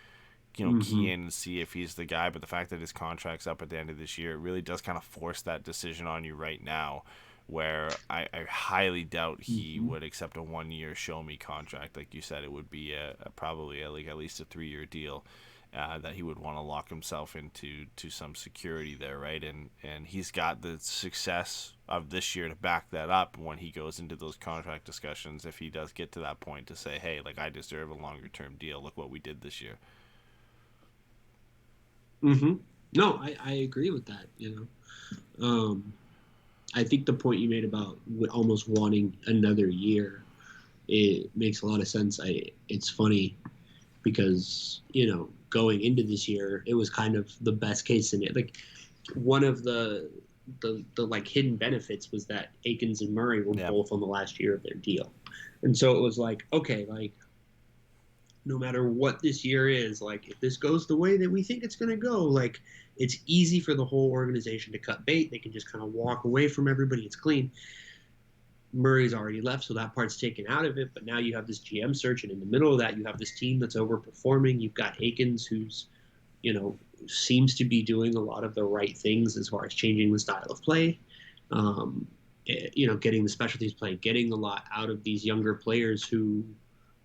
key in and see if he's the guy. But the fact that his contract's up at the end of this year, it really does kind of force that decision on you right now, where I highly doubt he would accept a 1-year show me contract. Like you said, it would be probably at least a 3-year deal. That he would want to lock himself into some security there, right? And he's got the success of this year to back that up when he goes into those contract discussions, if he does get to that point, to say, hey, like, I deserve a longer term deal. Look what we did this year. No, I agree with that. I think the point you made about almost wanting another year, it makes a lot of sense. It's funny because, going into this year, it was kind of the best case scenario. Like, one of the like hidden benefits was that Aikens and Murray were both on the last year of their deal. And so it was like, okay, like, no matter what this year is, like, if this goes the way that we think it's going to go, like, it's easy for the whole organization to cut bait. They can just kind of walk away from everybody. It's clean. Murray's already left, so that part's taken out of it. But now you have this GM search, and in the middle of that, you have this team that's overperforming. You've got Aikens, who's, seems to be doing a lot of the right things as far as changing the style of play. Getting the specialties play, getting a lot out of these younger players who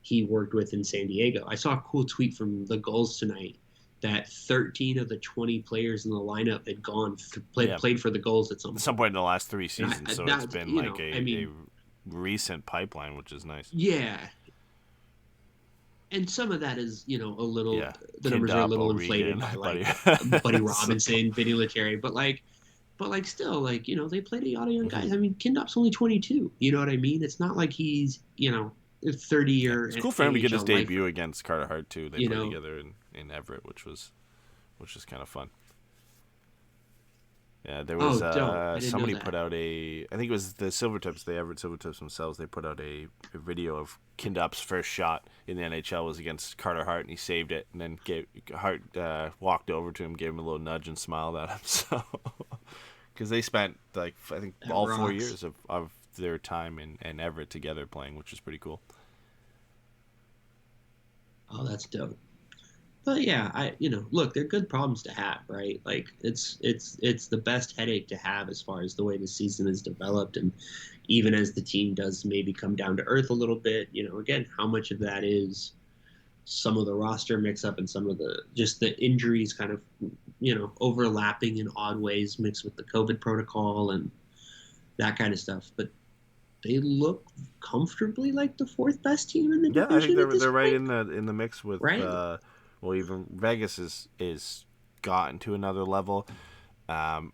he worked with in San Diego. I saw a cool tweet from the Gulls tonight that 13 of the 20 players in the lineup had played for the Gulls at some point in the last 3 seasons. So it's been like a recent pipeline, which is nice. Yeah. And some of that is, a little, the numbers are a little inflated by like Buddy Robinson, Vinny Lettieri, but still, they played a lot of young guys. I mean, Kindop's only 22. You know what I mean? It's not like he's, 30-year. It's cool for him to get his debut against Carter Hart too. They played together in Everett, which was kind of fun. Yeah, there was somebody put out I think it was the Silvertips, the Everett Silvertips themselves. They put out a video of Kindop's first shot in the NHL was against Carter Hart, and he saved it. And then Hart walked over to him, gave him a little nudge, and smiled at him. So, because they spent I think all 4 years of their time in Everett together playing, which is pretty cool. Oh, that's dope. But yeah, look, they're good problems to have, right? Like, it's the best headache to have as far as the way the season is developed, and even as the team does maybe come down to earth a little bit, again, how much of that is some of the roster mix-up and some of the injuries kind of, overlapping in odd ways mixed with the COVID protocol and that kind of stuff. But they look comfortably like the 4th best team in the division. Yeah, I think they're right in the mix with well, even Vegas is gotten to another level, and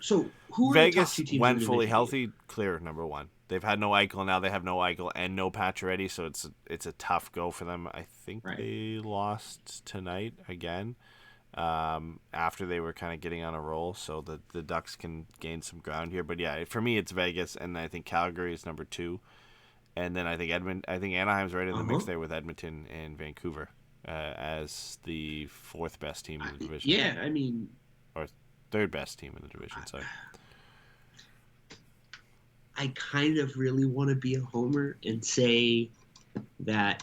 so who Vegas are the top 2 teams went fully healthy, clear number 1. They've had no Eichel, now they have no Eichel and no Pacioretty, so it's a tough go for them. I think they lost tonight again, after they were kind of getting on a roll, so the Ducks can gain some ground here. But yeah, for me it's Vegas, and I think Calgary is number 2. And then I think Anaheim's right in the mix there with Edmonton and Vancouver as the 4th best team in the division. Yeah, I mean, or 3rd best team in the division. Sorry. I kind of really want to be a homer and say that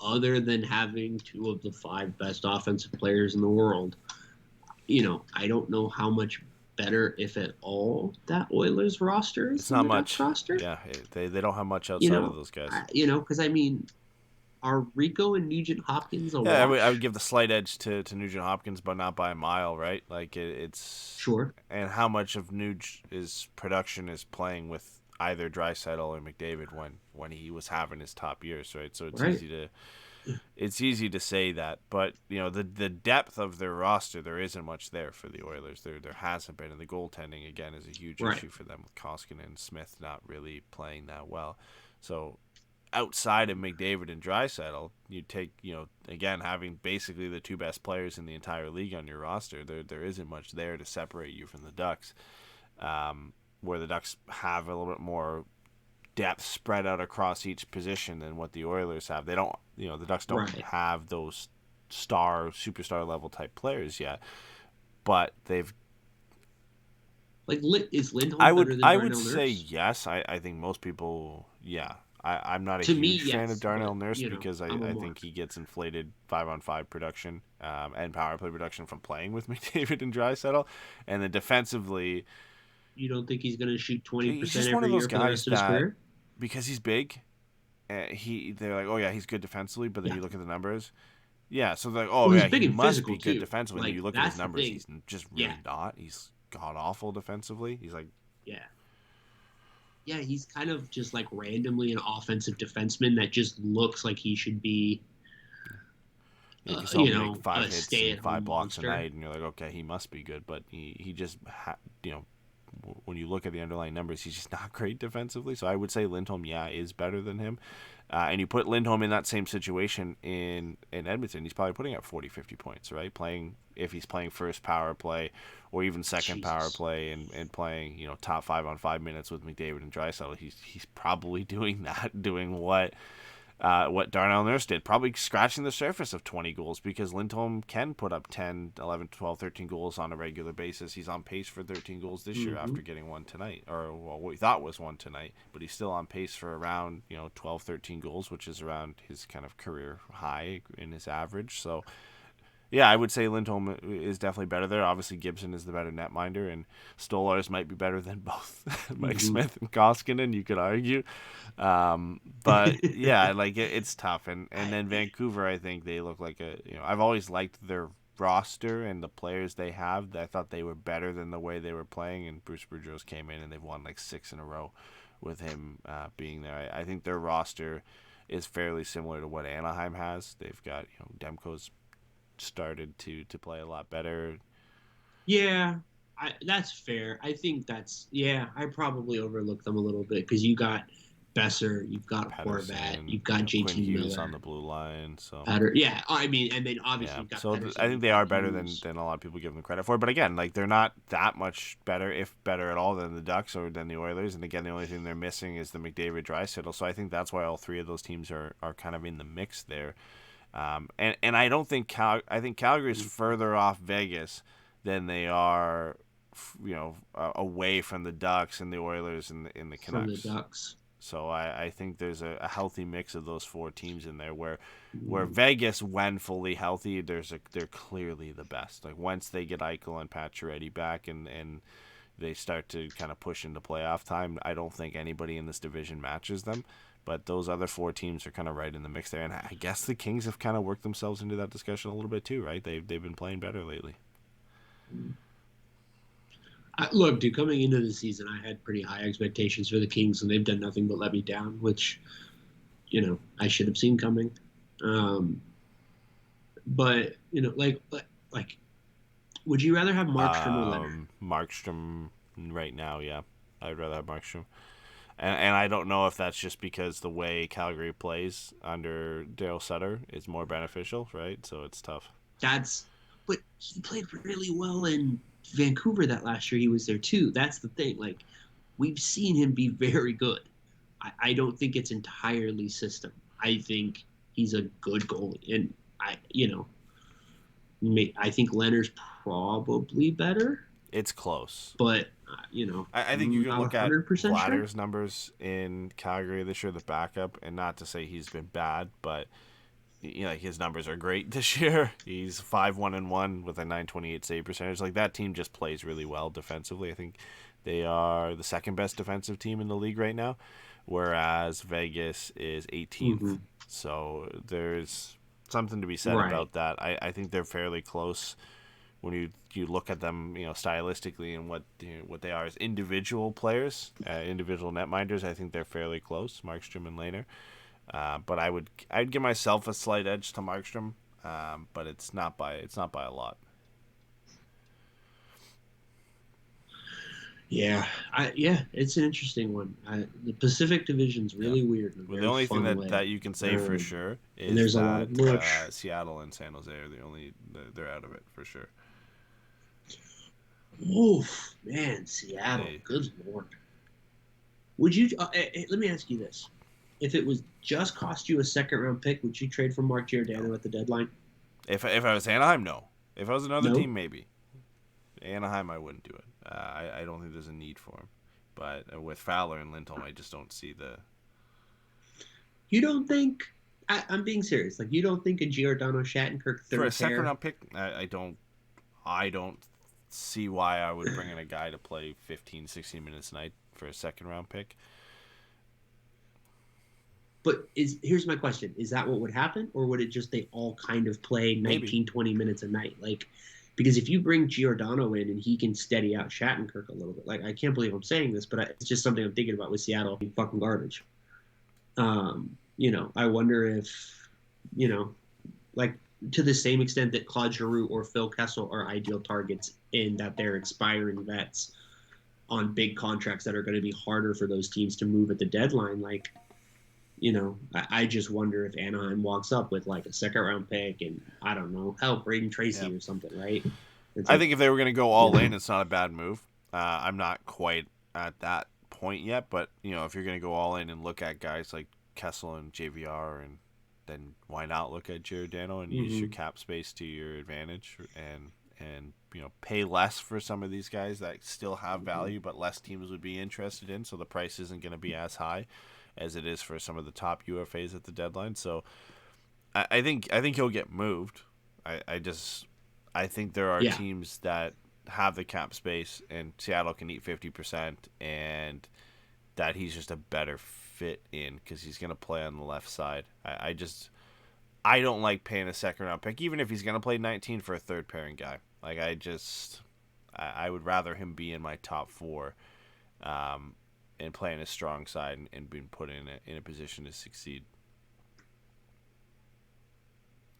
other than having 2 of the 5 best offensive players in the world, I don't know how much better, if at all, that Oilers roster is. It's not much. Roster. Yeah, they don't have much outside of those guys. Because I mean, are Rico and Nugent Hopkins a Yeah, wash? I would give the slight edge to Nugent Hopkins, but not by a mile, right? Like it's Sure. and how much of Nuge's production is playing with either Draisaitl or McDavid when he was having his top years, right? So Right. it's easy to say that, but the depth of their roster, there isn't much there for the Oilers. There hasn't been, and the goaltending again is a huge Right. issue for them with Koskinen and Smith not really playing that well. So outside of McDavid and Draisaitl, you take again having basically the two best players in the entire league on your roster. There isn't much there to separate you from the Ducks, where the Ducks have a little bit more depth spread out across each position than what the Oilers have. They don't, the Ducks don't Right. have those superstar level type players yet, but they've. Like, is Lindholm I better would than I Darnell would say Nurse? yes. I think most people, yeah. I'm not a To me, huge fan of yes, Darnell but, Nurse because I'm a I mark. think he gets inflated 5-on-5 production and power play production from playing with McDavid and Draisaitl, and then defensively, You don't think he's going to shoot he's 20% just one of every those year for the guys rest of his that career? because he's big, they're like, oh yeah, he's good defensively, but then Yeah. you look at the numbers, yeah, so they're like, oh Well, he's yeah, he big and must be physical, good too. defensively. And Like, you look at his that's the numbers, thing. he's just Yeah. really not. He's god awful defensively. He's like, Yeah. Yeah, he's kind of just like randomly an offensive defenseman that just looks like he should be, you saw him make a 5 hits and stay-at-home 5 blocks a monster. night, and you're like, okay, he must be good, but he just when you look at the underlying numbers, he's just not great defensively. So I would say Lindholm, is better than him. And you put Lindholm in that same situation in Edmonton, he's probably putting up 40, 50 points, right? If he's playing first power play or even second power Jesus. play and playing, top 5-on-5 minutes with McDavid and Draisaitl, he's probably doing that, doing what Darnell Nurse did, probably scratching the surface of 20 goals because Lindholm can put up 10, 11, 12, 13 goals on a regular basis. He's on pace for 13 goals this year after getting one tonight, or what we thought was one tonight, but he's still on pace for around 12, 13 goals, which is around his kind of career high in his average. So yeah, I would say Lindholm is definitely better there. Obviously, Gibson is the better netminder, and Stolarz might be better than both Mike Smith and Koskinen, you could argue. But yeah, like it's tough. And then Vancouver, I think they look like I've always liked their roster and the players they have. I thought they were better than the way they were playing, and Bruce Boudreau's came in and they've won like 6 in a row with him being there. I think their roster is fairly similar to what Anaheim has. They've got Demko's started to play a lot better. Yeah, that's fair. I think I probably overlooked them a little bit because you got Besser, you've got Horvat, you've got Quinn JT Hughes Miller. on the blue line. So Yeah, I mean, and then obviously you've got so Pettersson, I think they are better Hughes. than a lot of people give them credit for. But again, like they're not that much better, if better at all, than the Ducks or than the Oilers. And again, the only thing they're missing is the McDavid Draisaitl. So I think that's why all three of those teams are kind of in the mix there. And I don't think I think Calgary is further off Vegas than they are, away from the Ducks and the Oilers and the Canucks. From the Ducks. So I think there's a healthy mix of those 4 teams in there where Vegas, when fully healthy, they're clearly the best. Like once they get Eichel and Pacioretty back and they start to kind of push into playoff time, I don't think anybody in this division matches them. But those other 4 teams are kind of right in the mix there, and I guess the Kings have kind of worked themselves into that discussion a little bit too, right? They've been playing better lately. Look, dude, coming into the season, I had pretty high expectations for the Kings, and they've done nothing but let me down, which, I should have seen coming. But would you rather have Markstrom or Leonard? Markstrom right now, yeah. I'd rather have Markstrom. And I don't know if that's just because the way Calgary plays under Daryl Sutter is more beneficial, right? So it's tough. But he played really well in Vancouver that last year he was there too. That's the thing. Like, we've seen him be very good. I don't think it's entirely system. I think he's a good goalie. And I think Leonard's probably better. It's close. But, I think you can look at 100% Vladder's numbers in Calgary this year, the backup, and not to say he's been bad, but his numbers are great this year. He's 5-1-1 with a .928 save percentage. Like that team just plays really well defensively. I think they are the second best defensive team in the league right now. whereas Vegas is 18th. Mm-hmm. So there's something to be said Right. about that. I think they're fairly close when you look at them, stylistically and what they are as individual players, individual netminders. I think they're fairly close, Markstrom and Lehner. But I'd give myself a slight edge to Markstrom, but it's not by a lot. Yeah, it's an interesting one. The Pacific Division's really weird. In a Well, the very only thing fun way. that you can say for sure is there's a that lot of mush. Seattle and San Jose are they're out of it for sure. Oof, man, Seattle. Good lord. Would you? Let me ask you this: if it was just cost you a second round pick, would you trade for Mark Giordano at the deadline? If I was Anaheim, no. If I was another No? team, maybe. Anaheim, I wouldn't do it. I don't think there's a need for him. But with Fowler and Lindholm, I just don't see the. You don't think? I'm being serious. Like, you don't think a Giordano Shattenkirk third For a second pair? round pick, I don't see why I would bring in a guy to play 15, 16 minutes a night for a second round pick. But here's my question: is that what would happen, or would it just they all kind of play 19, 20 minutes a night? Like, because if you bring Giordano in and he can steady out Shattenkirk a little bit, like, I can't believe I'm saying this, but it's just something I'm thinking about with Seattle being fucking garbage. I wonder if, like, to the same extent that Claude Giroux or Phil Kessel are ideal targets in that they're expiring vets on big contracts that are going to be harder for those teams to move at the deadline, like. I just wonder if Anaheim walks up with like a second round pick and I don't know, Braden Tracy or something, right? I think if they were going to go all in, it's not a bad move. I'm not quite at that point yet, but if you're going to go all in and look at guys like Kessel and JVR, and then why not look at Giordano and use your cap space to your advantage and pay less for some of these guys that still have value, but less teams would be interested in, so the price isn't going to be as high as it is for some of the top UFAs at the deadline. So I think he'll get moved. I think there are teams that have the cap space and Seattle can eat 50%, and that he's just a better fit in because he's going to play on the left side. I don't like paying a second round pick, even if he's going to play 19 for a third pairing guy. Like, I would rather him be in my top four, and playing a strong side and being put in a position to succeed.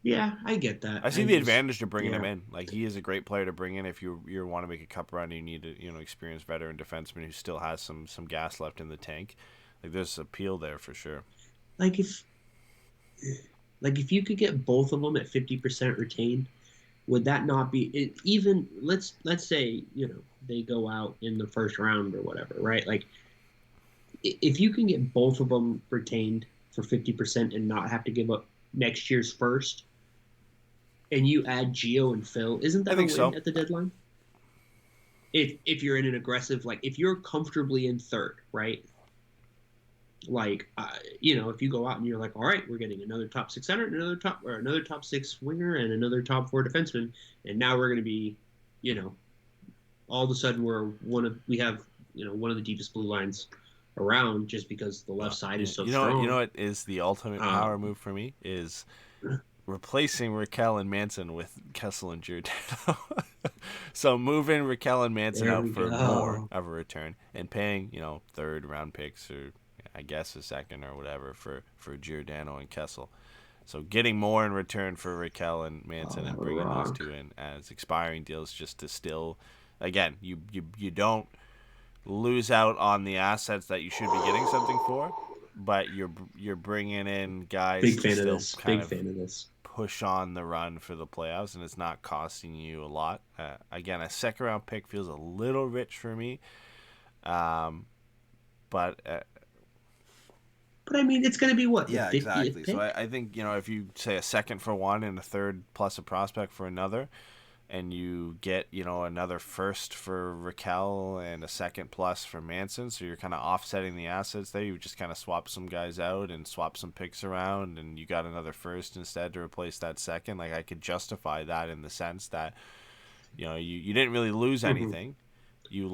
Yeah, I get that. I see the advantage to bringing him in. Like, he is a great player to bring in if you want to make a cup run and you need a experienced veteran defenseman who still has some gas left in the tank. Like, there's appeal there for sure. Like if you could get both of them at 50% retained, would that not be even? Let's say they go out in the first round or whatever, right? Like, if you can get both of them retained for 50% and not have to give up next year's first, and you add Gio and Phil, isn't that a win at the deadline? If you're in an aggressive, like, if you're comfortably in third, right? Like, if you go out and you're like, all right, we're getting another top 6 center, another top 6 winger, and another top 4 defenseman, and now we're going to be, all of a sudden we have one of the deepest blue lines around just because the left side is so strong. You know what is the ultimate power move for me is replacing Raquel and Manson with Kessel and Giordano. So moving Raquel and Manson out for more of a return and paying third round picks or I guess a second or whatever for Giordano and Kessel. So getting more in return for Raquel and Manson and bringing those two in as expiring deals just to still, again, you don't lose out on the assets that you should be getting something for, but you're bringing in guys to still kind of push on the run for the playoffs, and it's not costing you a lot. Again, a second round pick feels a little rich for me, but I mean, it's going to be what? Yeah, exactly. Pick? So I think if you say a second for one and a third plus a prospect for another, and you get another first for Raquel and a second plus for Manson, so you're kind of offsetting the assets there. You just kind of swap some guys out and swap some picks around, and you got another first instead to replace that second. Like, I could justify that in the sense that you didn't really lose anything. You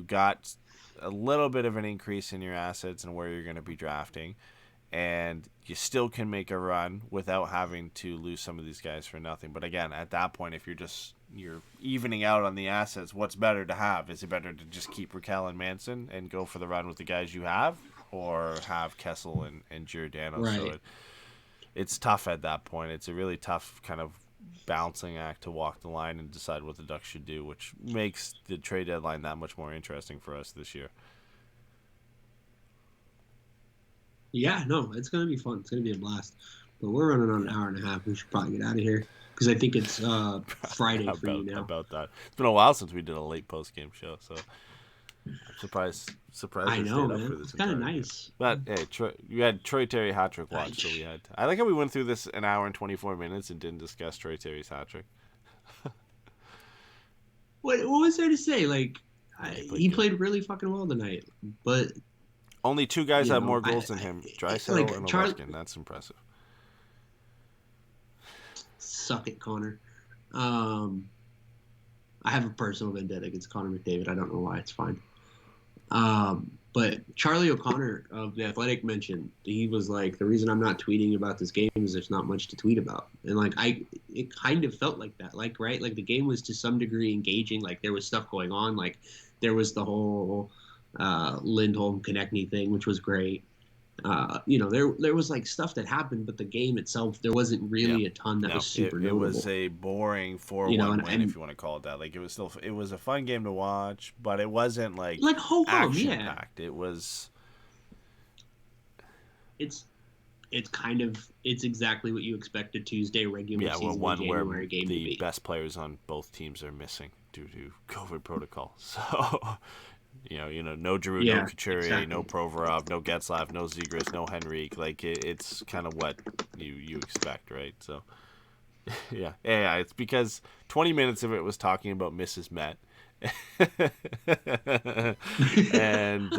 got a little bit of an increase in your assets and where you're going to be drafting, and you still can make a run without having to lose some of these guys for nothing. But again, at that point, if you're evening out on the assets, what's better to have? Is it better to just keep Raquel and Manson and go for the run with the guys you have, or have Kessel and Giordano? Right. So it's tough at that point. It's a really tough kind of balancing act to walk the line and decide what the Ducks should do, which makes the trade deadline that much more interesting for us this year. Yeah, no, it's going to be fun. It's going to be a blast. But we're running on an hour and a half. We should probably get out of here because I think it's Friday for you now. About that. It's been a while since we did a late post-game show, so I'm surprised I know, man. for this. It's kind of nice. But hey, you had Troy Terry hat trick watch, so we had. I like how we went through this an hour and 24 minutes and didn't discuss Troy Terry's hat trick. What was there to say? Like, he played really fucking well tonight, but only two guys have more goals than him: Draisaitl and Ovechkin. That's impressive. Suck it, Connor. I have a personal vendetta against Connor McDavid. I don't know why. It's fine. But Charlie O'Connor of The Athletic mentioned, he was like, the reason I'm not tweeting about this game is there's not much to tweet about. And like, it kind of felt like that, like, right? Like the game was to some degree engaging. Like there was stuff going on. Like there was the whole, Lindholm Konechny thing, which was great. There was like stuff that happened, but the game itself, there wasn't really a ton that was super notable. It was a boring 4-1 win, if you want to call it that. Like it was a fun game to watch, but it wasn't like action packed. It was. It's exactly what you expect a Tuesday regular season January game to be. The best players on both teams are missing due to COVID protocol. So. No Giroux, no Couturier, exactly. No Provorov, no Getzlaf, no Zegras, no Henrique. Like it's kind of what you expect, right? So, yeah. It's because 20 minutes of it was talking about Mrs. Met, and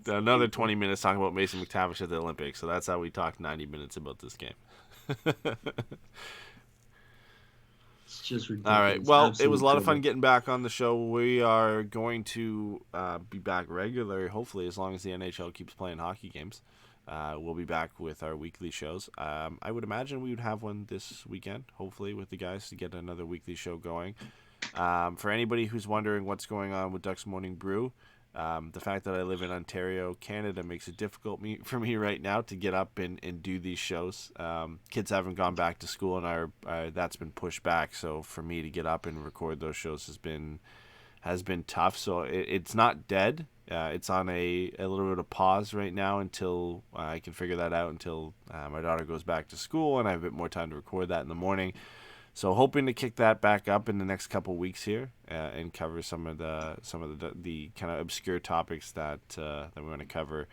another 20 minutes talking about Mason McTavish at the Olympics. So that's how we talked 90 minutes about this game. Just all right. Well, it was a lot of fun getting back on the show. We are going to be back regularly, hopefully, as long as the NHL keeps playing hockey games. We'll be back with our weekly shows. I would imagine we would have one this weekend, hopefully, with the guys to get another weekly show going. For anybody who's wondering what's going on with Ducks Morning Brew, the fact that I live in Ontario, Canada, makes it difficult for me right now to get up and do these shows. Kids haven't gone back to school, and that's been pushed back. So for me to get up and record those shows has been tough. So it's not dead. It's on a little bit of pause right now until I can figure that out. Until my daughter goes back to school, and I have a bit more time to record that in the morning. So hoping to kick that back up in the next couple of weeks here and cover some of the kind of obscure topics that we want to cover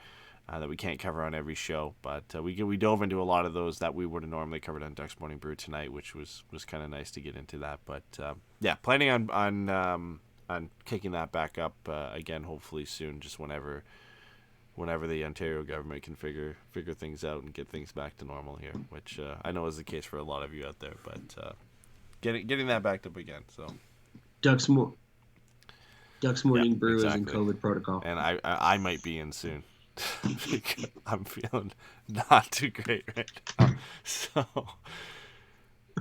that we can't cover on every show. But we dove into a lot of those that we would have normally covered on Ducks Morning Brew tonight, which was kind of nice to get into that. But planning on kicking that back up again, hopefully soon, just whenever the Ontario government can figure things out and get things back to normal here, which I know is the case for a lot of you out there. But getting that back up again. So Ducks Morning Brew is in COVID protocol, and I might be in soon. I'm feeling not too great right now, so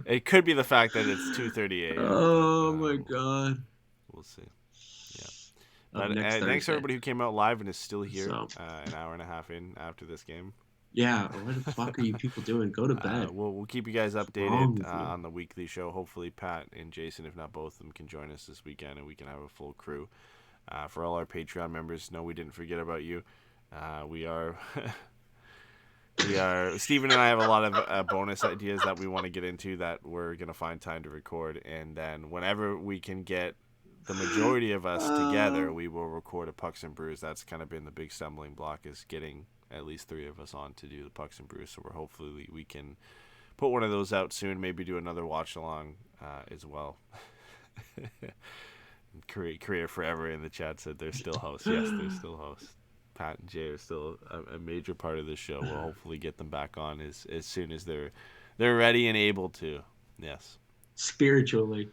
it could be the fact that it's 2:30 a.m. Oh my god, we'll see. But thanks to everybody who came out live and is still here an hour and a half in after this game. Yeah, what the fuck are you people doing? Go to bed. We'll keep you guys updated on the weekly show. Hopefully Pat and Jason, if not both of them, can join us this weekend and we can have a full crew. For all our Patreon members, no, we didn't forget about you. We are Steven and I have a lot of bonus ideas that we want to get into that we're going to find time to record. And then whenever we can get the majority of us together, we will record a Pucks and Brews. That's kind of been the big stumbling block, is getting at least 3 of us on to do the Pucks and Brews. So hopefully we can put one of those out soon, maybe do another watch along as well. Korea Forever in the chat said they're still hosts. Yes, they're still hosts. Pat and Jay are still a major part of this show. We'll hopefully get them back on as soon as they're ready and able to. Yes. Spiritually.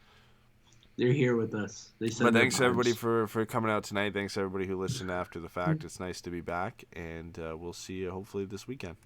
They're here with us. They send But their thanks everybody cards. for coming out tonight. Thanks everybody who listened after the fact. It's nice to be back, and we'll see you hopefully this weekend.